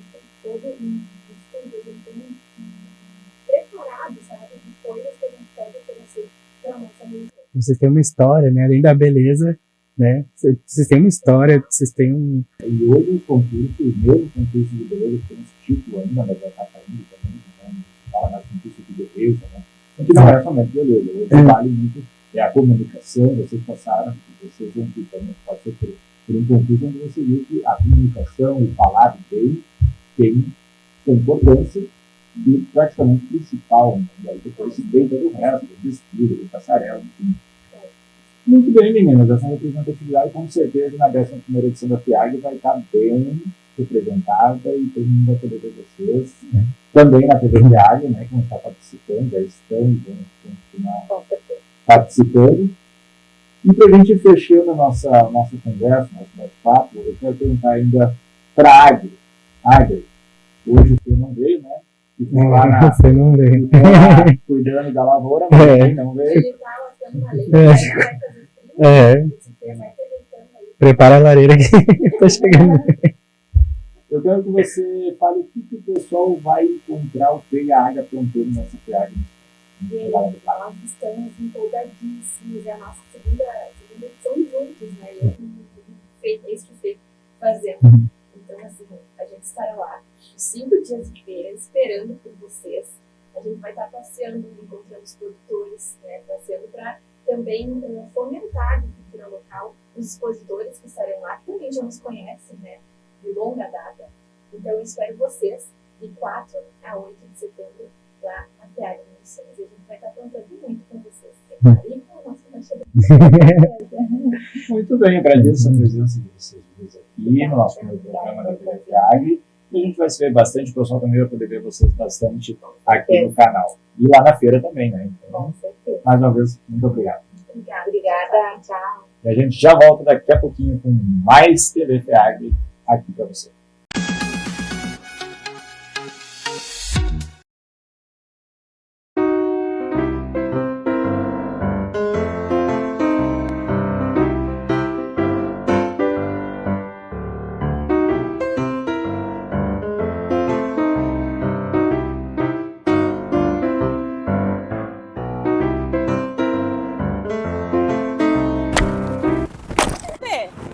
todo um estudo, a gente tem preparado, sabe, de coisas que a gente pode oferecer para a nossa mulher. Vocês têm uma história, né? Além da beleza, né? Vocês têm uma história, vocês têm um... E hoje o mesmo concurso de beleza que tem esse título ainda, mas vai estar caindo também, né? Fala mais concurso de beleza, né? Que não é somente beleza, hoje vale muito a comunicação, vocês passaram, vocês vão também passou por um concurso onde você viu que a comunicação, o falar bem, tem importância e praticamente principal, né? E aí depois se vem todo o resto, do vestido, do passarela, enfim. Muito bem, meninas, essa representatividade com certeza na 11ª edição da FIAG vai estar bem representada e todo mundo vai poder ver vocês, né? Também na TV FIAG, né, que não está participando, já estão e vão continuar participando. E para a gente fechando a nossa conversa, nosso bate-papo, eu quero perguntar ainda para a Agri. Hoje o Fê não veio, né? Ficou lá cuidando da lavoura, mas ele não veio. Ele está lançando uma lei, vai fazer Prepara a lareira que está chegando. Eu quero que você fale o que o pessoal vai encontrar o Fê e a Águia plantando nessa viagem. Nós estamos empolgadíssimos, é a nossa segunda edição juntos, né? Esse que Fê fazendo. Então, assim, a gente estará lá os 5 dias de feira, esperando por vocês. A gente vai estar passeando, encontrando os produtores, né? Passeando para também fomentar a agricultura local, os expositores que estarão lá, que também já nos conhecem, né? De longa data. Então, eu espero vocês de 4 a 8 de setembro lá na FIAG Munições. A gente vai estar plantando muito com vocês. E com a nossa Muito bem, agradeço a presença de vocês aqui no nosso primeiro programa da TV FIAG. E a gente vai se ver bastante, o pessoal também vai poder ver vocês bastante aqui no canal. E lá na feira também, né? Então, com certeza. Mais uma vez, muito obrigado. Obrigada. Tchau. E a gente já volta daqui a pouquinho com mais TV FIAG aqui para você.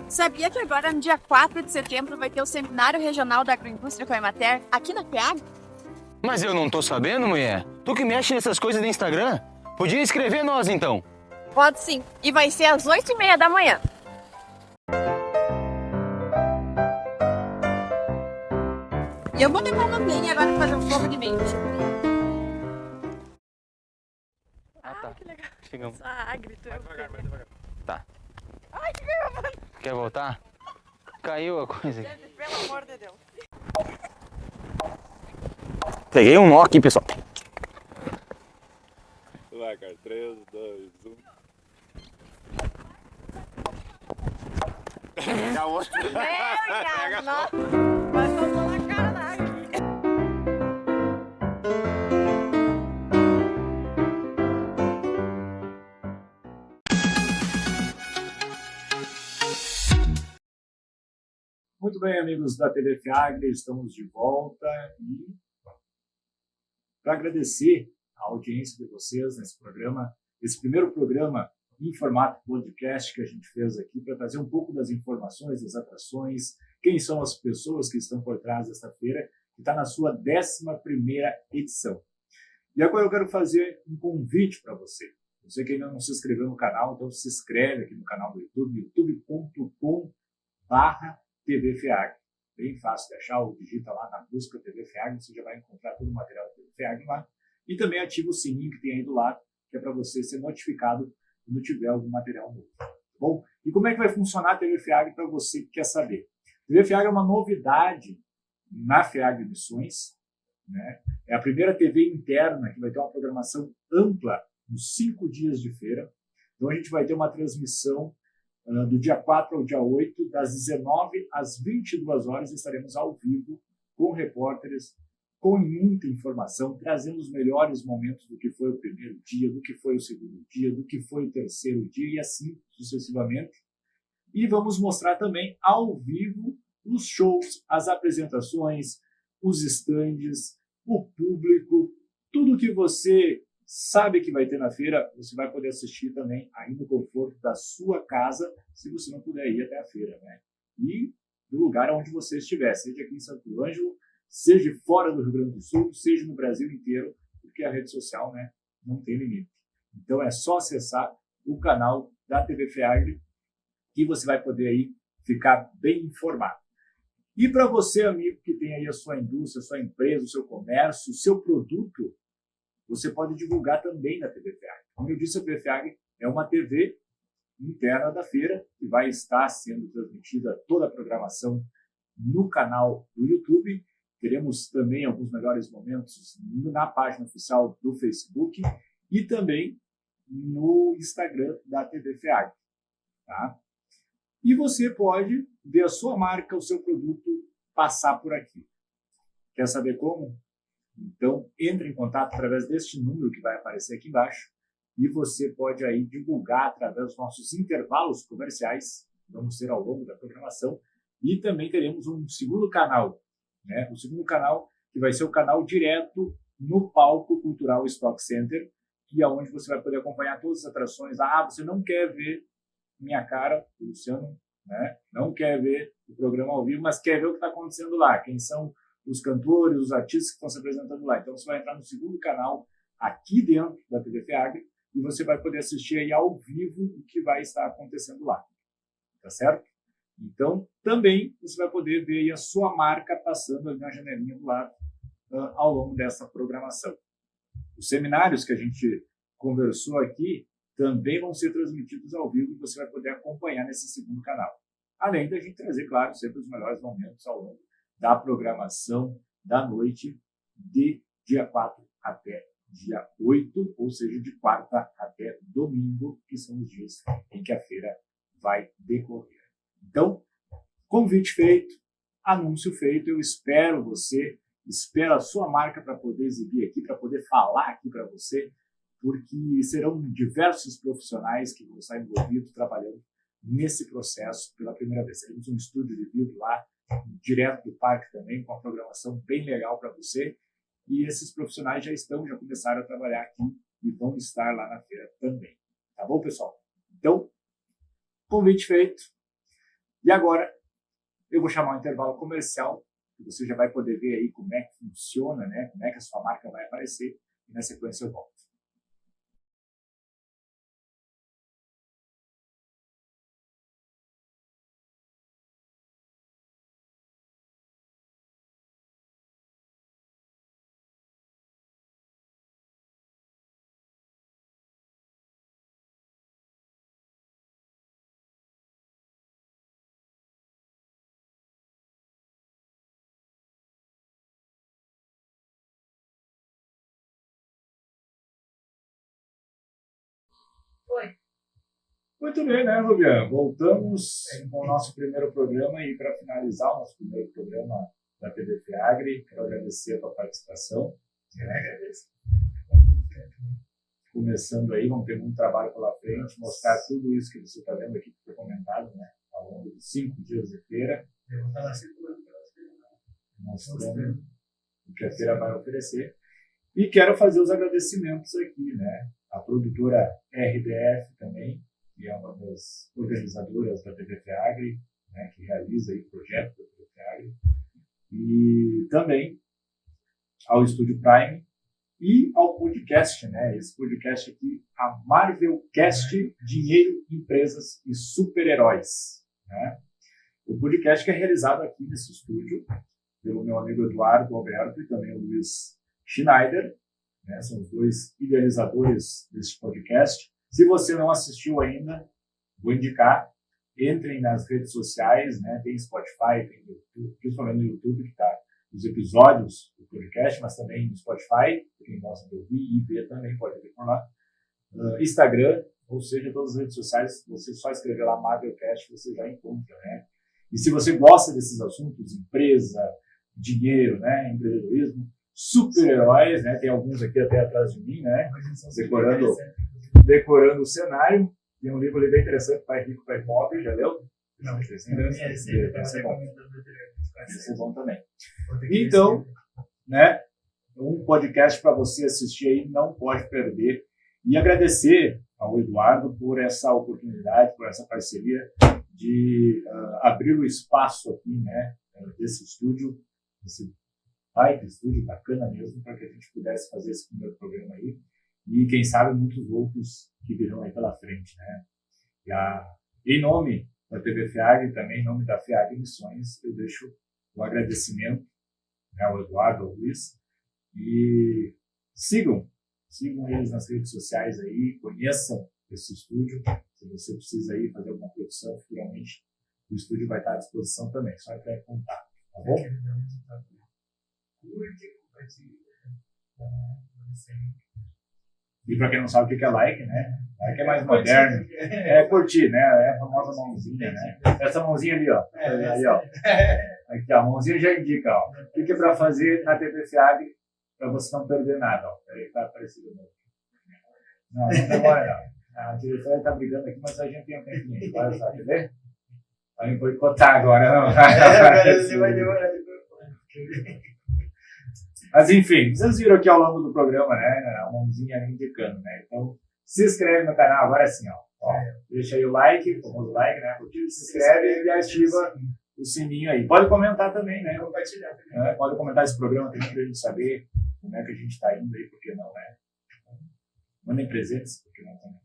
Sabia que agora, no dia 4 de setembro, vai ter o Seminário Regional da Agroindústria com a Emater aqui na FIAG? Mas eu não tô sabendo, mulher. Tu que mexe nessas coisas do Instagram? Podia inscrever nós, então. Pode sim. E vai ser às 8h30 da manhã. E eu vou levar uma lenha agora pra fazer um fogo de mente. Tá. Que legal. Chegamos. Só Agri, tu é o devagar. Tá. Ai, que caiu, mano. Quer voltar? Caiu a coisa aqui. Pelo amor de Deus. Peguei um nó aqui, pessoal. Vai, cara. 3, 2, 1. Pega outro. Meu Deus, não. Vai soltar na cara da água. Muito bem, amigos da TV FIAG, estamos de volta e para agradecer a audiência de vocês nesse programa, esse primeiro programa em formato podcast que a gente fez aqui para trazer um pouco das informações, das atrações, quem são as pessoas que estão por trás dessa feira, que está na sua 11ª edição. E agora eu quero fazer um convite para você. Você que ainda não se inscreveu no canal, então se inscreve aqui no canal do YouTube, youtube.com/TV FIAG. Bem fácil de achar, ou digita lá na busca TV FIAG, você já vai encontrar todo o material da TV FIAG lá. E também ativa o sininho que tem aí do lado, que é para você ser notificado quando tiver algum material novo. Tá bom? E como é que vai funcionar a TV FEAGRE para você que quer saber? A TV FEAGRE é uma novidade na FEAGRE Missões, né? É a primeira TV interna que vai ter uma programação ampla nos 5 dias de feira. Então a gente vai ter uma transmissão do dia 4 ao dia 8, das 19 às 22 horas, estaremos ao vivo com repórteres, com muita informação, trazendo os melhores momentos do que foi o primeiro dia, do que foi o segundo dia, do que foi o terceiro dia e assim sucessivamente. E vamos mostrar também ao vivo os shows, as apresentações, os estandes, o público, tudo que você sabe que vai ter na feira, você vai poder assistir também aí no conforto da sua casa, se você não puder ir até a feira, né? E do lugar onde você estiver, seja aqui em Santo Ângelo, seja fora do Rio Grande do Sul, seja no Brasil inteiro, porque a rede social, né, não tem limite. Então é só acessar o canal da TV FEAGRE que você vai poder aí ficar bem informado. E para você, amigo, que tem aí a sua indústria, a sua empresa, o seu comércio, o seu produto, você pode divulgar também na TV FEAGRE. Como eu disse, a TV FEAGRE é uma TV interna da feira que vai estar sendo transmitida toda a programação no canal do YouTube. Teremos também alguns melhores momentos na página oficial do Facebook e também no Instagram da TV FEAGRE. Tá? E você pode ver a sua marca, o seu produto passar por aqui. Quer saber como? Então, entre em contato através deste número que vai aparecer aqui embaixo e você pode aí divulgar através dos nossos intervalos comerciais, vamos ter ao longo da programação, e também teremos um segundo canal, né? O segundo canal que vai ser o canal direto no Palco Cultural Stock Center, que é onde você vai poder acompanhar todas as atrações. Você não quer ver minha cara, o Luciano, né? Não quer ver o programa ao vivo, mas quer ver o que está acontecendo lá, quem são os cantores, os artistas que estão se apresentando lá. Então você vai entrar no segundo canal aqui dentro da TV FEAGRE e você vai poder assistir aí ao vivo o que vai estar acontecendo lá. Tá certo? Então também você vai poder ver aí a sua marca passando ali na janelinha do lado ao longo dessa programação. Os seminários que a gente conversou aqui também vão ser transmitidos ao vivo e você vai poder acompanhar nesse segundo canal. Além da gente trazer, claro, sempre os melhores momentos ao longo da programação da noite de dia 4 até dia 8, ou seja, de quarta até domingo, que são os dias em que a feira vai decorrer. Então, convite feito, anúncio feito, eu espero você, espero a sua marca para poder exibir aqui, para poder falar aqui para você, porque serão diversos profissionais que vão estar envolvidos trabalhando nesse processo pela primeira vez. Teremos um estúdio de vídeo lá, direto do parque também, com uma programação bem legal para você. E esses profissionais já começaram a trabalhar aqui e vão estar lá na feira também. Tá bom, pessoal? Então, convite feito. E agora, eu vou chamar um intervalo comercial, que você já vai poder ver aí como é que funciona, né? Como é que a sua marca vai aparecer. E na sequência eu volto. Oi. Muito bem, né, Rubiano? Voltamos com o nosso primeiro programa e para finalizar o nosso primeiro programa da TV FEAGRE, quero agradecer a tua participação. Eu agradeço. Começando aí, vamos ter muito trabalho pela frente, mostrar tudo isso que você está vendo aqui, que foi comentado, né, ao longo dos 5 dias de feira. Mostrando o que a feira vai oferecer. E quero fazer os agradecimentos aqui, né? A produtora RDF também, que é uma das organizadoras da TV FEAGRE, né, que realiza aí o projeto da TV FEAGRE, e também ao Estúdio Prime e ao podcast, né? Esse podcast aqui, a Marvelcast, Dinheiro, Empresas e Super-Heróis, né? O podcast que é realizado aqui nesse estúdio pelo meu amigo Eduardo Alberto e também o Luiz Schneider, né? São os dois idealizadores deste podcast. Se você não assistiu ainda, vou indicar, entrem nas redes sociais, né? Tem Spotify, tem YouTube, principalmente no YouTube, que está os episódios do podcast, mas também no Spotify, quem gosta de ouvir e ver também pode ver por lá. Instagram, ou seja, todas as redes sociais, você só escrever lá Marvelcast, você já encontra, né? E se você gosta desses assuntos, empresa, dinheiro, né, empreendedorismo, super-heróis, né? Tem alguns aqui até atrás de mim, né? Decorando o cenário. Tem um livro ali bem interessante, Pai Rico, Pai Pobre, já leu? Não, esse é bom. Esse é bom também. Então, né, um podcast para você assistir aí, não pode perder. E agradecer ao Eduardo por essa oportunidade, por essa parceria de abrir o espaço aqui, né, desse estúdio, esse baita estúdio bacana mesmo, para que a gente pudesse fazer esse primeiro programa aí. E quem sabe muitos outros que virão aí pela frente, né? E em nome da TV FEAG e também em nome da FEAG Missões, eu deixo o agradecimento, né, ao Eduardo, ao Luiz, e sigam eles nas redes sociais aí, conheçam esse estúdio. Se você precisa aí fazer alguma produção futuramente, o estúdio vai estar à disposição também, só entrar em contato, tá bom? E para quem não sabe o que é like, né? Like é mais moderno. É curtir, né? É a famosa mãozinha, né? Essa mãozinha ali, ó. Aí, ó. Aqui, ó. A mãozinha já indica, ó. O que é para fazer na TV FEAG para você não perder nada, ó. Peraí, tá aparecendo. Não demora, não. A diretora está brigando aqui, mas a gente tem um tempinho. Agora só, quer ver? Vai me boicotar agora, não. Você vai demorar. Mas enfim, vocês viram aqui ao longo do programa, né, a mãozinha indicando, né, então se inscreve no canal, agora sim, ó, deixa aí o like, o famoso like, né, curtir, se inscreve e ativa o sininho aí. Pode comentar também, né, compartilhar também. Pode comentar esse programa também pra gente saber como é que a gente tá indo aí, por que não, né. Mandem presentes, por que não também.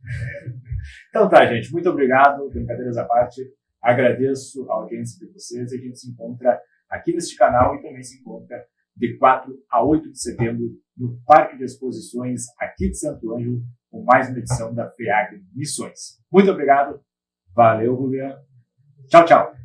Então tá, gente, muito obrigado, brincadeiras à parte, agradeço a audiência de vocês e a gente se encontra aqui neste canal e também se encontra de 4 a 8 de setembro, no Parque de Exposições, aqui de Santo Ângelo, com mais uma edição da FEAG Missões. Muito obrigado. Valeu, Juliano. Tchau, tchau.